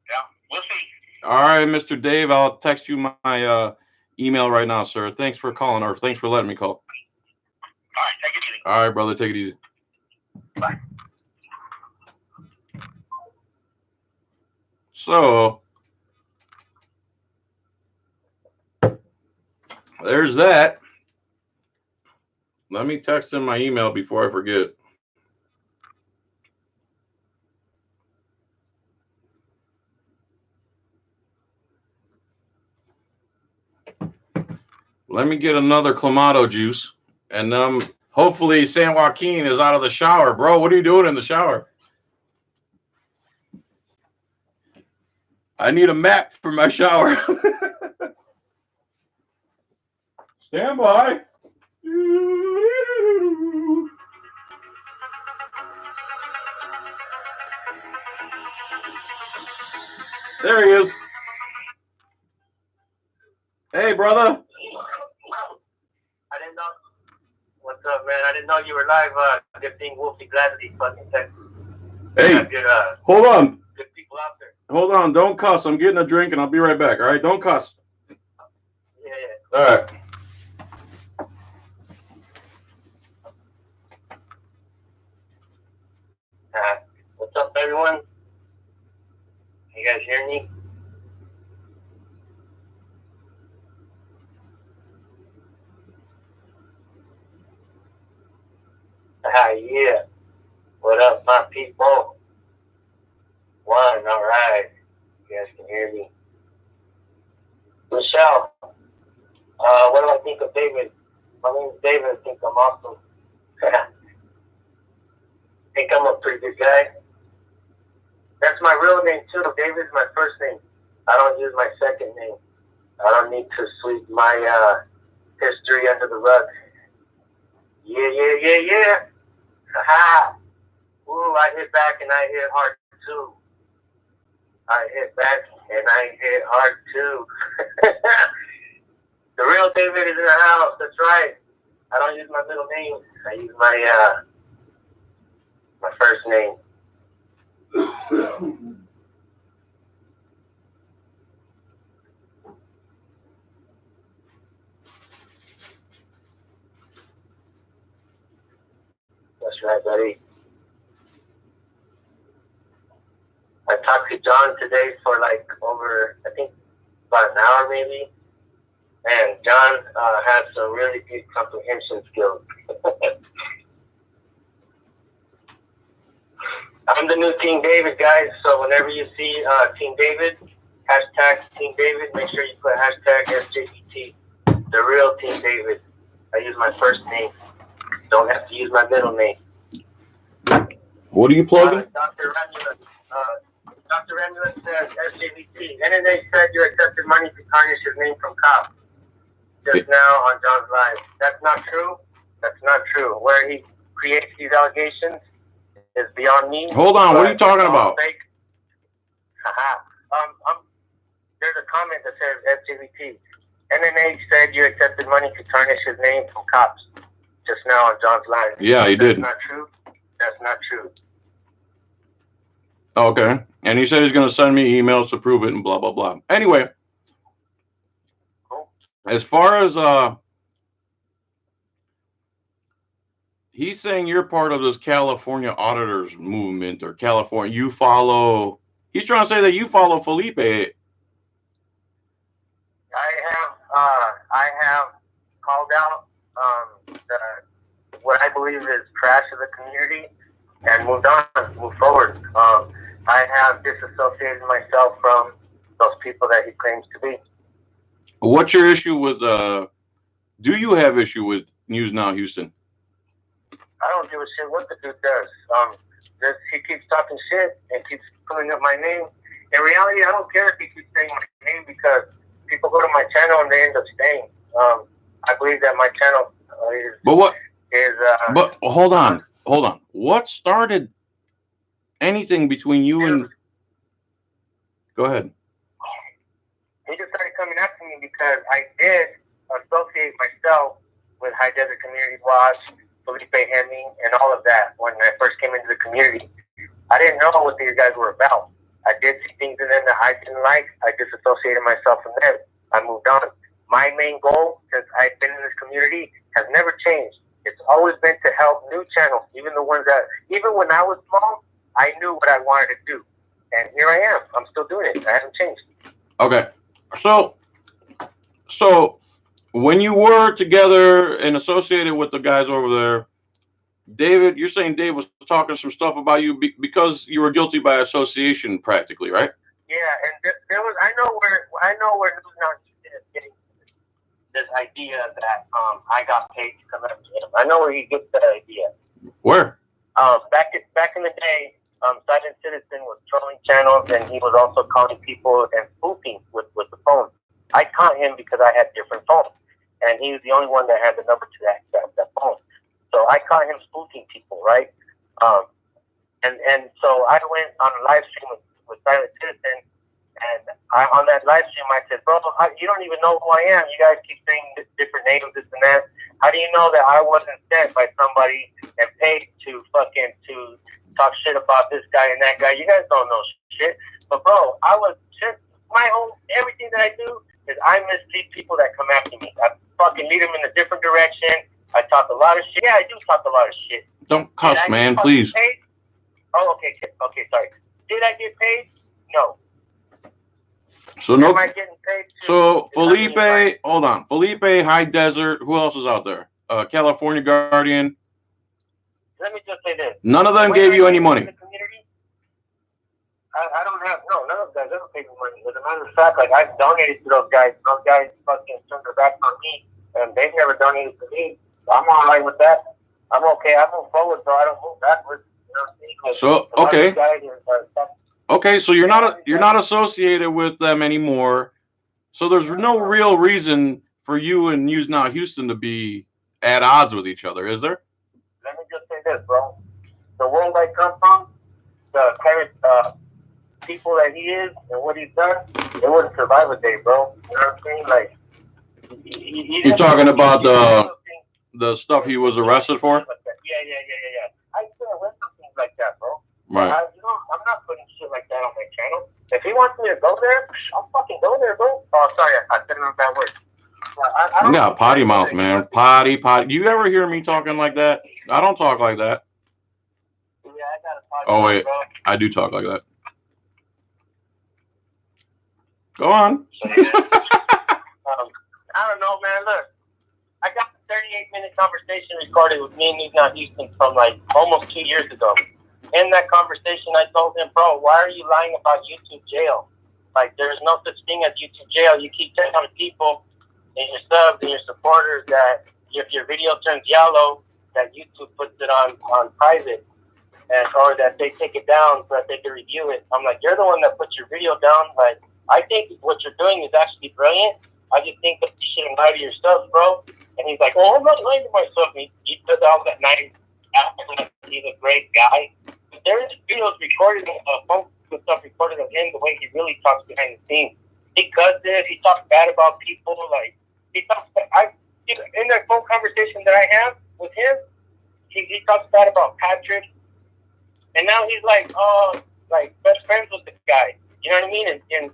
Yeah, we'll see. All right, Mr. Dave, I'll text you my email right now, sir. Thanks for calling, or thanks for letting me call. All right, take it easy. All right, brother, take it easy. Bye. So there's that. Let me text him my email before I forget. Let me get another Clamato juice, and hopefully San Joaquin is out of the shower. Bro, what are you doing in the shower? I need a map for my shower. Stand by. There he is. Hey, brother. I didn't know. What's up, man? I didn't know you were live. Good thing Wolfie Gladly fucking texted. Hey, good, hold on. Good people out there. Hold on. Don't cuss. I'm getting a drink, and I'll be right back. All right? Don't cuss. Yeah. All right. What's up, everyone? You guys hear me? Yeah. What up, my people? One, all right. You guys can hear me. Michelle, what do I think of David? My name is David. I think I'm awesome. I think I'm a pretty good guy. That's my real name, too. David's my first name. I don't use my second name. I don't need to sweep my history under the rug. Yeah. Haha. Ooh, I hit back and I hit hard, too. I hit back and I hit hard, too. The real David is in the house. That's right. I don't use my middle name. I use my first name. guy, buddy. I talked to John today for like over, I think, about an hour maybe. And John has some really good comprehension skills. I'm the new Team David, guys. So whenever you see Team David, hashtag Team David, make sure you put hashtag SJBT. The real Team David. I use my first name. Don't have to use my middle name. What are you plugging? Dr. Remulus says SJBT. NNA said you accepted money to tarnish his name from cops. Just now on John's live. That's not true. That's not true. Where he creates these allegations is beyond me. Hold on. What are you talking about? Fake. There's a comment that says SJBT. NNA said you accepted money to tarnish his name from cops. Just now on John's live. Yeah, he did. That's not true. That's not true. Okay. And he said he's going to send me emails to prove it and blah, blah, blah. Anyway, as far as he's saying you're part of this California auditors movement or California, you follow, he's trying to say that you follow Felipe. I have called out what I believe is trash of the community and moved forward. I have disassociated myself from those people that he claims to be. What's your issue with, do you have issue with News Now Houston? I don't give a shit what the dude does. He keeps talking shit and keeps pulling up my name. In reality, I don't care if he keeps saying my name because people go to my channel and they end up staying. I believe that my channel is... But what? Is, but hold on. What started anything between you and... Go ahead. He just started coming after me because I did associate myself with High Desert Community Watch, Felipe Hemming, and all of that when I first came into the community. I didn't know what these guys were about. I did see things in them that I didn't like. I disassociated myself from them. I moved on. My main goal, since I've been in this community, has never changed. It's always been to help new channels, even the ones that, even when I was small, I knew what I wanted to do. And here I am. I'm still doing it. I haven't changed. Okay. So when you were together and associated with the guys over there, David, you're saying Dave was talking some stuff about you because you were guilty by association, practically, right? Yeah, and there was. I know where News Now is getting this idea that I got paid to come up to him. I know where he gets that idea. Where? Back in the day, Silent Citizen was trolling channels, and he was also calling people and spoofing with the phone. I caught him because I had different phones, and he was the only one that had the number to that phone. So I caught him spoofing people, right? And so I went on a live stream with Silent Citizen, and on that live stream I said, bro, you don't even know who I am. You guys keep saying different names, this and that. How do you know that I wasn't sent by somebody and paid to talk shit about this guy and that guy? You guys don't know shit. But bro, I was just everything that I do is I mislead people that come after me. I fucking lead them in a different direction. I talk a lot of shit. Yeah, I do talk a lot of shit. Don't cuss, man, please. Paid? Oh, okay, sorry. Did I get paid? No. So no. Am I getting paid? So Felipe, hold on. Felipe, High Desert. Who else is out there? California Guardian. Let me just say this. None of them gave you any money. I don't have, none of those guys ever paid me money. As a matter of fact, like, I've donated to those guys. Those guys fucking turned their backs on me, and they've never donated to me. So I'm all right with that. I'm okay. I move forward, so I don't move backwards. You know what I mean? So, okay. Okay, so you're not associated with them anymore. So there's no real reason for you and News Now Houston to be at odds with each other, is there? Let me just say this, bro. The world I come from, the current people that he is and what he's done, it wouldn't survive a day, bro. You know what I'm saying? Like, you're talking about the stuff he was arrested for? Yeah. I can't arrest for things like that, bro. Right. I'm not putting shit like that on my channel. If he wants me to go there, I'll fucking go there, bro. Oh, sorry, I said it in a bad word. I You got potty mouth, man. Potty. You ever hear me talking like that? I don't talk like that. Oh, wait. I do talk like that. Go on. I don't know, man. Look, I got a 38-minute conversation recorded with me and Nugent Houston from like almost 2 years ago. In that conversation, I told him, bro, why are you lying about YouTube jail? Like, there's no such thing as YouTube jail. You keep telling people and your subs and your supporters that if your video turns yellow, that YouTube puts it on private, and or that they take it down so that they can review it. I'm like, you're the one that puts your video down. Like, I think what you're doing is actually brilliant. I just think that you shouldn't lie to your subs, bro. And he's like, oh, I'm not lying to myself. He does all that nice after he's a great guy. But there is videos recorded, phone stuff recorded of him the way he really talks behind the scenes. He cusses, he talks bad about people. Like, he talks bad. In that phone conversation that I have with him, he talks bad about Patrick. And now he's like, oh, like best friends with the guy. You know what I mean? And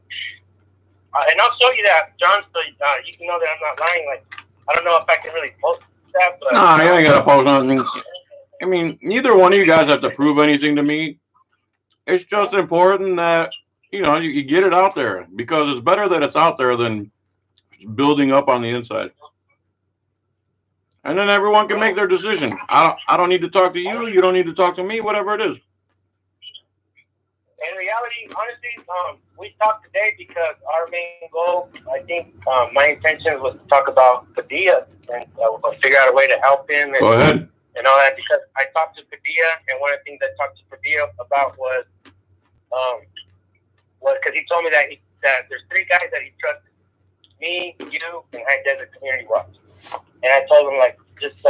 I'll show you that, John, so you can know that I'm not lying. Like, I don't know if I can really post that, but no, you ain't gotta post nothing. I mean, neither one of you guys have to prove anything to me. It's just important that you get it out there, because it's better that it's out there than building up on the inside. And then everyone can make their decision. I don't need to talk to you. You don't need to talk to me. Whatever it is. In reality, honestly, we talked today because our main goal, I think, my intention was to talk about Padilla and figure out a way to help him. And, go ahead. And all that, because I talked to Padilla, and one of the things I talked to Padilla about was because he told me that there's 3 guys that he trusted: me, you, and High Desert Community Watch. And I told him, like, just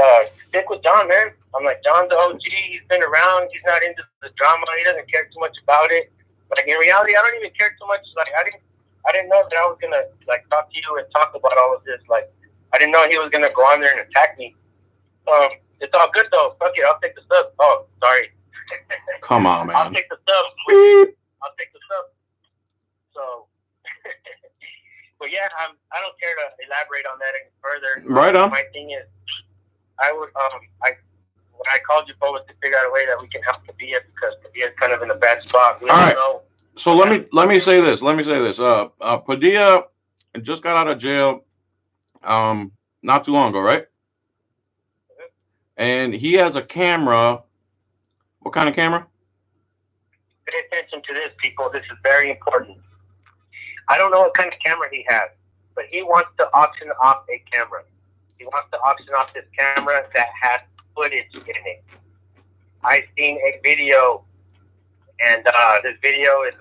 stick with John, man. I'm like, John's the OG. He's been around. He's not into the drama. He doesn't care too much about it. Like, in reality, I don't even care too much. Like, I didn't know that I was gonna like talk to you and talk about all of this. Like, I didn't know he was gonna go on there and attack me. It's all good though. Fuck it, I'll take the sub. Oh, sorry. Come on, man. I'll take the sub. I'll take the sub. So, but yeah, I don't care to elaborate on that any further. Right on. My thing is, I would when I called you forward to figure out a way that we can help Padilla, because Padilla is kind of in a bad spot. We don't know. So let me say this. Padilla just got out of jail not too long ago, right? And he has a camera. What kind of camera? Pay attention to this, people. This is very important. I don't know what kind of camera he has, but he wants to auction off a camera. He wants to auction off this camera that has footage in it. I've seen a video, and this video is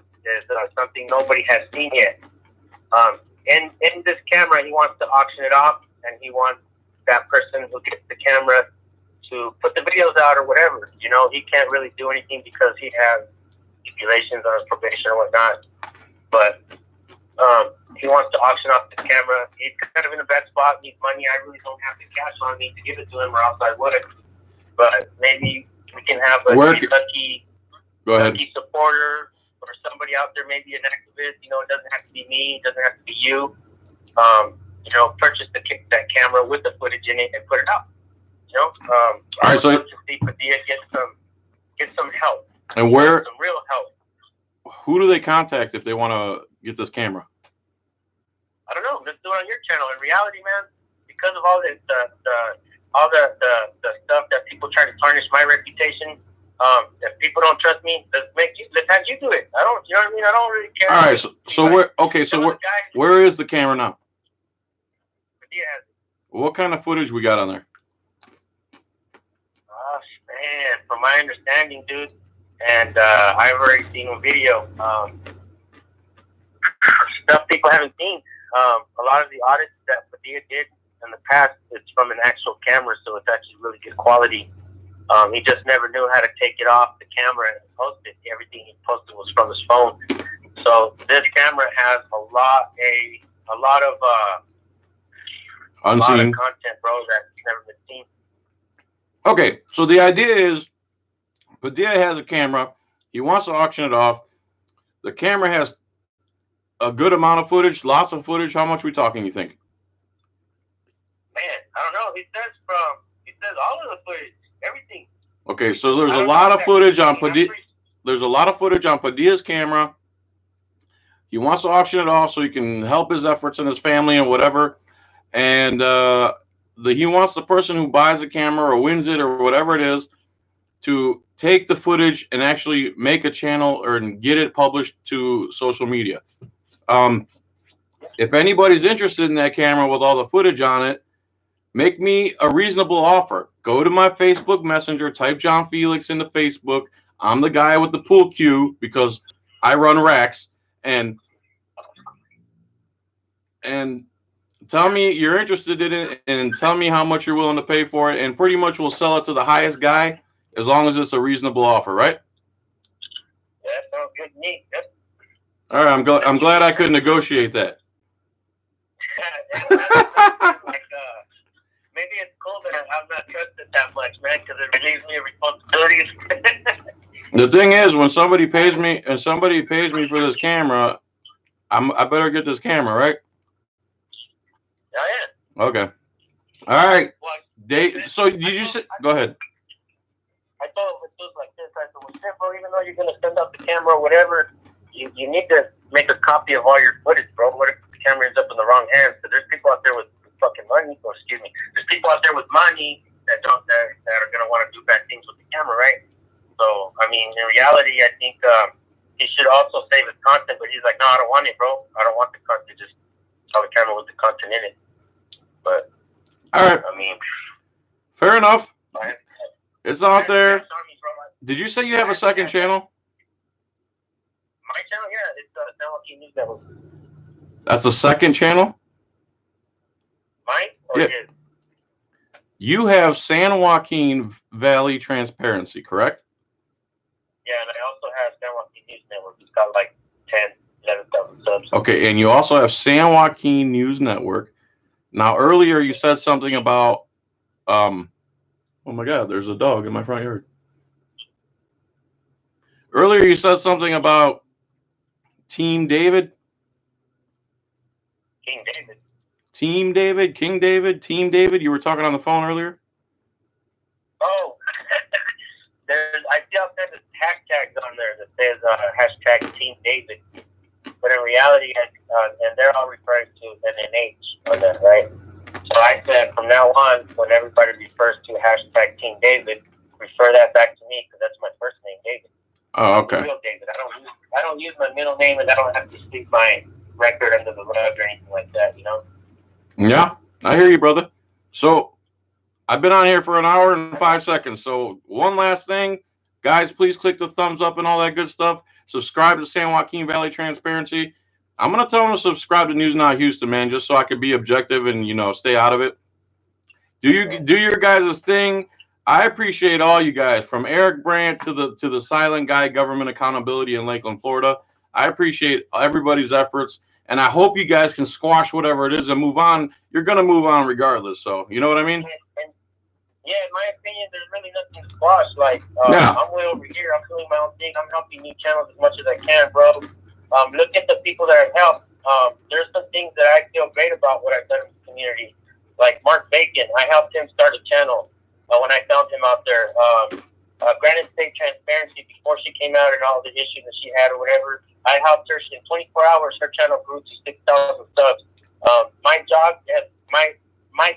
something nobody has seen yet. In this camera, he wants to auction it off, and he wants that person who gets the camera to put the videos out or whatever. You know, he can't really do anything because he has stipulations on his probation or whatnot. But he wants to auction off the camera. He's kind of in a bad spot, needs money. I really don't have the cash on me to give it to him, or else I would have. But maybe we can have a lucky supporter or somebody out there, maybe an activist. You know, it doesn't have to be me. It doesn't have to be you. You know, purchase that camera with the footage in it and put it out. You know, all right, so to see Padilla get some help. And where? Some real help. Who do they contact if they want to get this camera? I don't know. Let's do it on your channel. In reality, man, because of all the stuff that people try to tarnish my reputation, if people don't trust me, let's have you do it. I don't. You know what I mean? I don't really care. All right. So where is the camera now? Padilla has it. What kind of footage we got on there? Man, from my understanding, dude, and I've already seen a video, stuff people haven't seen. A lot of the audits that Padilla did in the past, it's from an actual camera, so it's actually really good quality. He just never knew how to take it off the camera and post it. Everything he posted was from his phone. So this camera has a lot of content, bro, that's never been seen. Okay, so the idea is Padilla has a camera. He wants to auction it off. The camera has a good amount of footage, lots of footage. How much are we talking, you think? Man, I don't know. He says all of the footage, everything. Okay, so there's a lot of footage on Padilla. there's a lot of footage on Padilla's camera. He wants to auction it off so he can help his efforts and his family and whatever. And he wants the person who buys the camera or wins it or whatever it is to take the footage and actually make a channel or get it published to social media. If anybody's interested in that camera with all the footage on it, make me a reasonable offer. Go to my Facebook Messenger, type John Felix into Facebook. I'm the guy with the pool cue because I run racks, and tell me you're interested in it and tell me how much you're willing to pay for it, and pretty much we'll sell it to the highest guy as long as it's a reasonable offer, right? Yeah, that sounds good to me. Yep. All right, I'm glad I could negotiate that. Maybe it's cool that I'm not trusted that much, man, because it relieves me of responsibilities. The thing is, when somebody pays me for this camera, I better get this camera, right? Oh, yeah. Okay. All right. Well, so did you say? Go ahead. I thought it was like this. I said, well, shit, bro, even though you're going to send out the camera or whatever, you need to make a copy of all your footage, bro. What if the camera ends up in the wrong hands? Because there's people out there with fucking money. Oh, excuse me. There's people out there with money that are going to want to do bad things with the camera, right? So, I mean, in reality, I think he should also save his content, but he's like, no, I don't want it, bro. I don't want the content. Just tell the camera with the content in it. But, all right. I mean, fair enough. It's out there. Did you say you have a second channel? My channel, yeah, it's San Joaquin News Network. That's a second channel? Mine or yeah. his? You have San Joaquin Valley Transparency, correct? Yeah, and I also have San Joaquin News Network. It's got like 11,000 subs. Okay, and you also have San Joaquin News Network. Now, earlier you said something about, oh my God, there's a dog in my front yard. Earlier you said something about Team David. King David. Team David, King David, Team David. You were talking on the phone earlier. Oh, I see out there there's hashtags on there that says hashtag Team David, but in reality, and they're all referring to an NH on that, right? So I said from now on, when everybody refers to hashtag Team David, refer that back to me because that's my first name, David. Oh, okay. Real David. I don't use my middle name, and I don't have to speak my record under the rug or anything like that, you know? Yeah, I hear you, brother. So I've been on here for an hour and 5 seconds. So one last thing, guys, please click the thumbs up and all that good stuff. Subscribe to San Joaquin Valley Transparency. I'm going to tell them to subscribe to News Now Houston, man, just so I could be objective and, stay out of it. Do your guys' thing. I appreciate all you guys, from Eric Brandt to the silent guy, Government Accountability in Lakeland, Florida. I appreciate everybody's efforts, and I hope you guys can squash whatever it is and move on. You're going to move on regardless, so you know what I mean? Yeah, in my opinion, there's really nothing to squash. Like, yeah. I'm way over here. I'm doing my own thing. I'm helping new channels as much as I can, bro. Look at the people that I've helped. There's some things that I feel great about what I've done in the community. Like Mark Bacon, I helped him start a channel when I found him out there. Granite State Transparency, before she came out and all the issues that she had or whatever, I helped her. In 24 hours, her channel grew to 6,000 subs. My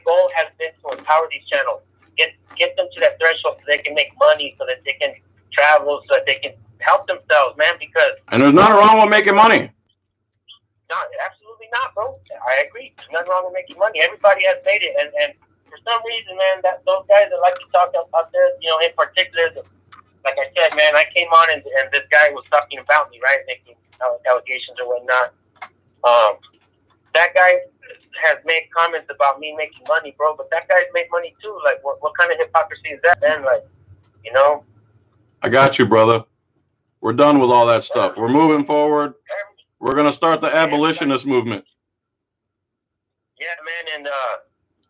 goal has been to empower these channels, get them to that threshold so they can make money, so that they can travel, so that they can help themselves, man. And there's nothing wrong with making money. No, absolutely not, bro. I agree. There's nothing wrong with making money. Everybody has made it, and for some reason, man, those guys that like to talk out there, in particular, like I said, man, I came on and this guy was talking about me, right, making allegations or whatnot. That guy has made comments about me making money, bro, but that guy's made money too. Like, what kind of hypocrisy is that, man? Like, I got you, brother. We're done with all that stuff. We're moving forward. We're going to start the abolitionist movement. Yeah, man, and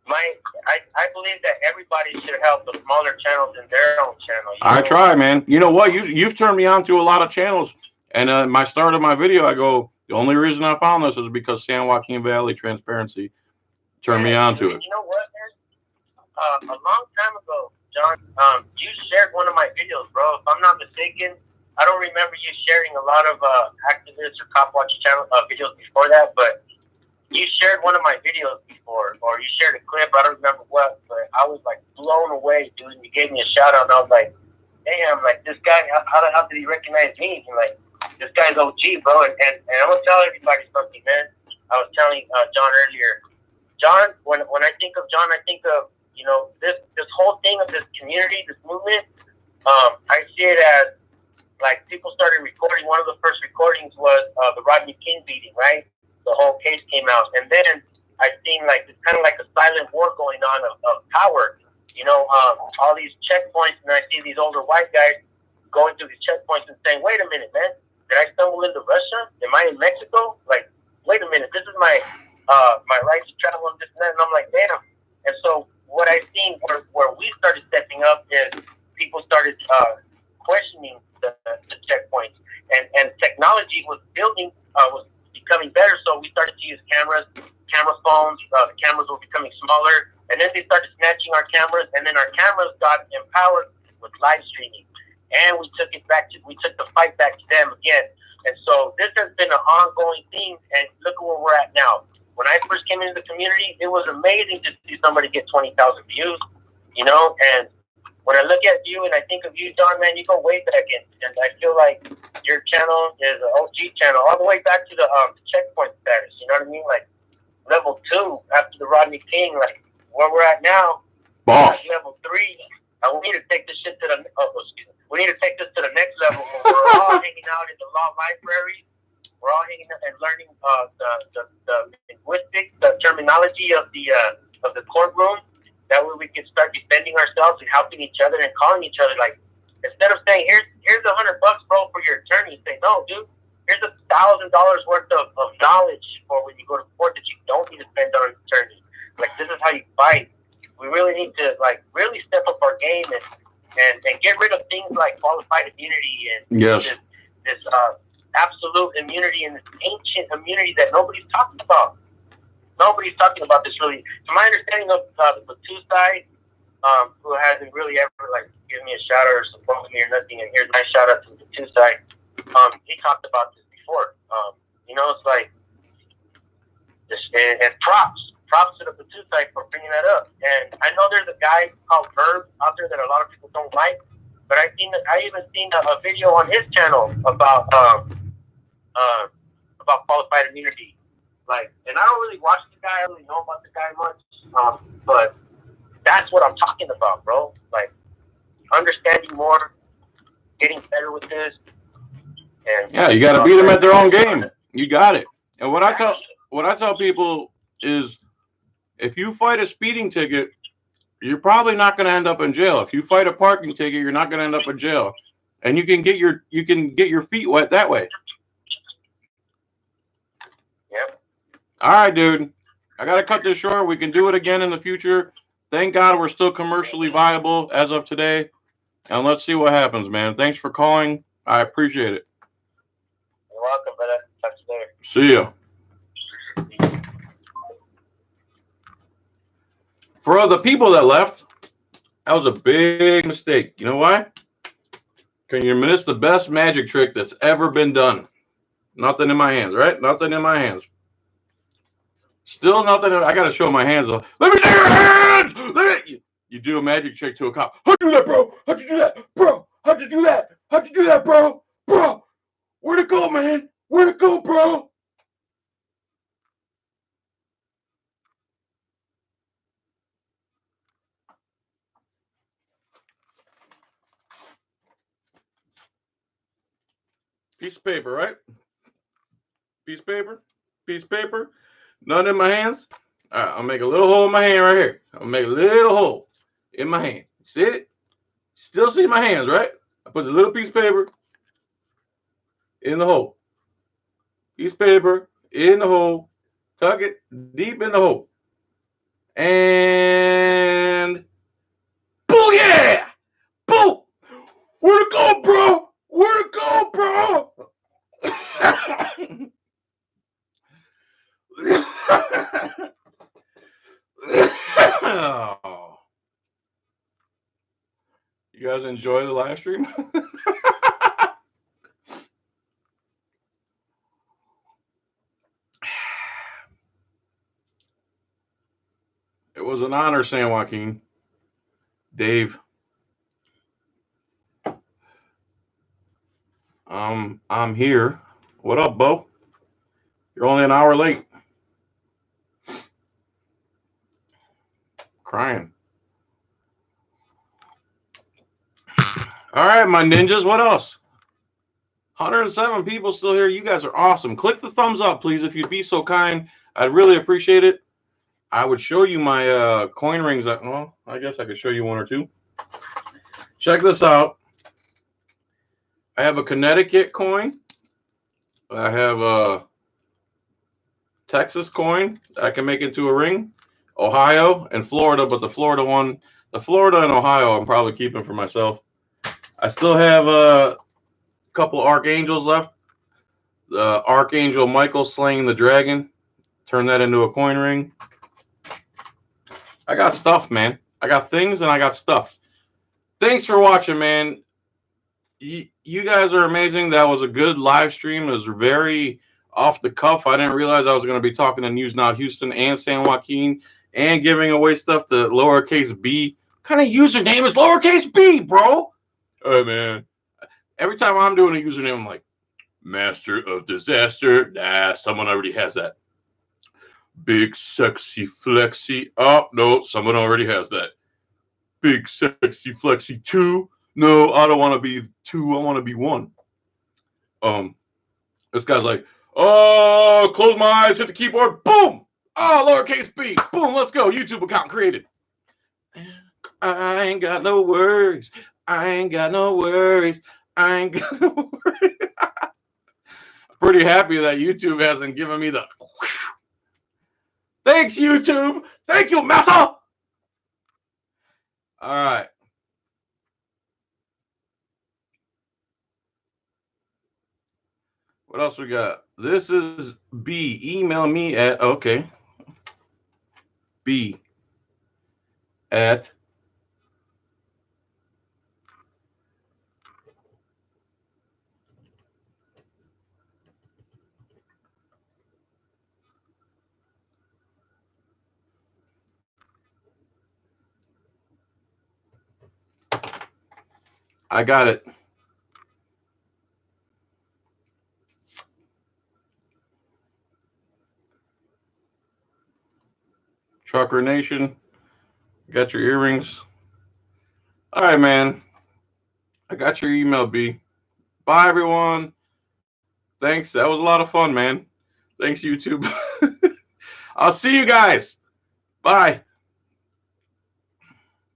I believe that everybody should help the smaller channels in their own channel. I try, man. You know what? You've turned me on to a lot of channels. And my start of my video, I go, the only reason I found this is because San Joaquin Valley Transparency turned me on to it. You know what, man? A long time ago, John, you shared one of my videos, bro. If I'm not mistaken, I don't remember you sharing a lot of activist or cop watch channel videos before that, but you shared one of my videos before, or you shared a clip. I don't remember what, but I was like blown away, dude. And you gave me a shout out, and I was like, damn, like this guy, how the hell did he recognize me? And like, this guy's OG, bro. And I'm gonna tell everybody something, man. I was telling John earlier. John, when I think of John, I think of, you know, this whole thing of this community, this movement. I see it as like people started recording. One of the first recordings was the Rodney King beating, right? The whole case came out, and then I seen like it's kind of like a silent war going on of power. You know, all these checkpoints, and I see these older white guys going through these checkpoints and saying, "Wait a minute, man, did I stumble into Russia? Am I in Mexico? Like, wait a minute, this is my my right to travel and this and that." And I'm like, damn. And so what I seen where we started stepping up is people started questioning the checkpoints, and technology was building was becoming better, so we started to use camera phones. The cameras were becoming smaller, and then they started snatching our cameras, and then our cameras got empowered with live streaming, and we took the fight back to them again. And so this has been an ongoing thing, and look at where we're at now. When I first came into the community, it was amazing to see somebody get 20,000 views, you know. And when I look at you and I think of you, Don, man, you go way back in, and I feel like your channel is an OG channel, all the way back to the checkpoint status. You know what I mean? Like level 2 after the Rodney King. Like where we're at now, level 3. We need to take this shit to the. We need to take this to the next level. Where we're all hanging out in the law library. We're all hanging out and learning the linguistics, the terminology of the courtroom. That way we can start defending ourselves and helping each other and calling each other. Like, instead of saying, here's $100, bro, for your attorney, say, no, dude, here's $1,000 worth of knowledge for when you go to court that you don't need to spend on an attorney. Like, this is how you fight. We really need to, like, really step up our game and get rid of things like qualified immunity and this absolute immunity and this ancient immunity that nobody's talking about. Nobody's talking about this really. To my understanding of the two side, who hasn't really ever like given me a shout out or supported me or nothing, and here's my shout out to the two side. He talked about this before. You know, it's like this, and props to the two side for bringing that up. And I know there's a guy called Verb out there that a lot of people don't like, but I even seen a video on his channel about qualified immunity. Like, and I don't really watch the guy. I don't really know about the guy much. But that's what I'm talking about, bro. Like, understanding more, getting better with this. And yeah, you got to beat them at their own game. You got it. And what I tell people is, if you fight a speeding ticket, you're probably not going to end up in jail. If you fight a parking ticket, you're not going to end up in jail, and you can get your feet wet that way. Yep. All right, dude. I got to cut this short. We can do it again in the future. Thank God we're still commercially viable as of today. And let's see what happens, man. Thanks for calling. I appreciate it. You're welcome, brother. Talk to you later. See ya. For the people that left, that was a big mistake. You know why? Because you missed the best magic trick that's ever been done. Nothing in my hands, right? Nothing in my hands. Still nothing. I got to show my hands. Let me see your hands. You do a magic trick to a cop. How'd you do that, bro? How'd you do that, bro? How'd you do that? How'd you do that, bro? Bro, where'd it go, man? Where'd it go, bro? Piece of paper, right? Piece of paper. Piece of paper. None in my hands. All right, I'll make a little hole in my hand right here. I'll make a little hole in my hand. See it? Still see my hands, right? I put the little piece of paper in the hole. Piece of paper in the hole. Tuck it deep in the hole. And booyah! Boom! Where'd it go, bro? Where'd it go, bro? You guys enjoy the live stream? It was an honor, San Joaquin. Dave. I'm here. What up, Bo? You're only an hour late. Crying. All right, my ninjas. What else? 107 people still here. You guys are awesome. Click the thumbs up, please, if you'd be so kind. I'd really appreciate it. I would show you my coin rings. Well, I guess I could show you one or two. Check this out. I have a Connecticut coin. I have a Texas coin that I can make into a ring. Ohio and Florida, but the Florida and Ohio I'm probably keeping for myself. I still have a couple archangels left. The Archangel Michael slaying the dragon. Turn that into a coin ring. I got stuff, man. I got things and I got stuff. Thanks for watching, man. You guys are amazing. That was a good live stream. It was very off the cuff. I didn't realize I was going to be talking to News Now Houston and San Joaquin and giving away stuff to lowercase b. What kind of username is lowercase b, bro? Oh, man. Every time I'm doing a username, I'm like, Master of Disaster. Nah, someone already has that. Big Sexy Flexy. Oh, no, someone already has that. Big Sexy Flexy 2. No, I don't want to be 2. I want to be 1. This guy's like, oh, close my eyes, hit the keyboard. Boom. Oh, lowercase b. Boom, let's go. YouTube account created. I ain't got no worries. I ain't got no worries. I ain't got no worries. Pretty happy that YouTube hasn't given me the... Thanks, YouTube. Thank you, Massa. All right. What else we got? This is B. Email me at... Okay. B. At... I got it. Trucker Nation. Got your earrings. All right, man. I got your email, B. Bye, everyone. Thanks. That was a lot of fun, man. Thanks, YouTube. I'll see you guys. Bye.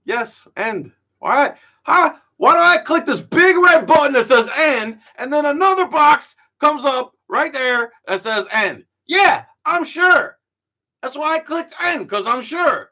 Yes, end. Why? Huh? Why do I click this big red button that says end, and then another box comes up right there that says end? Yeah, I'm sure. That's why I clicked end, because I'm sure.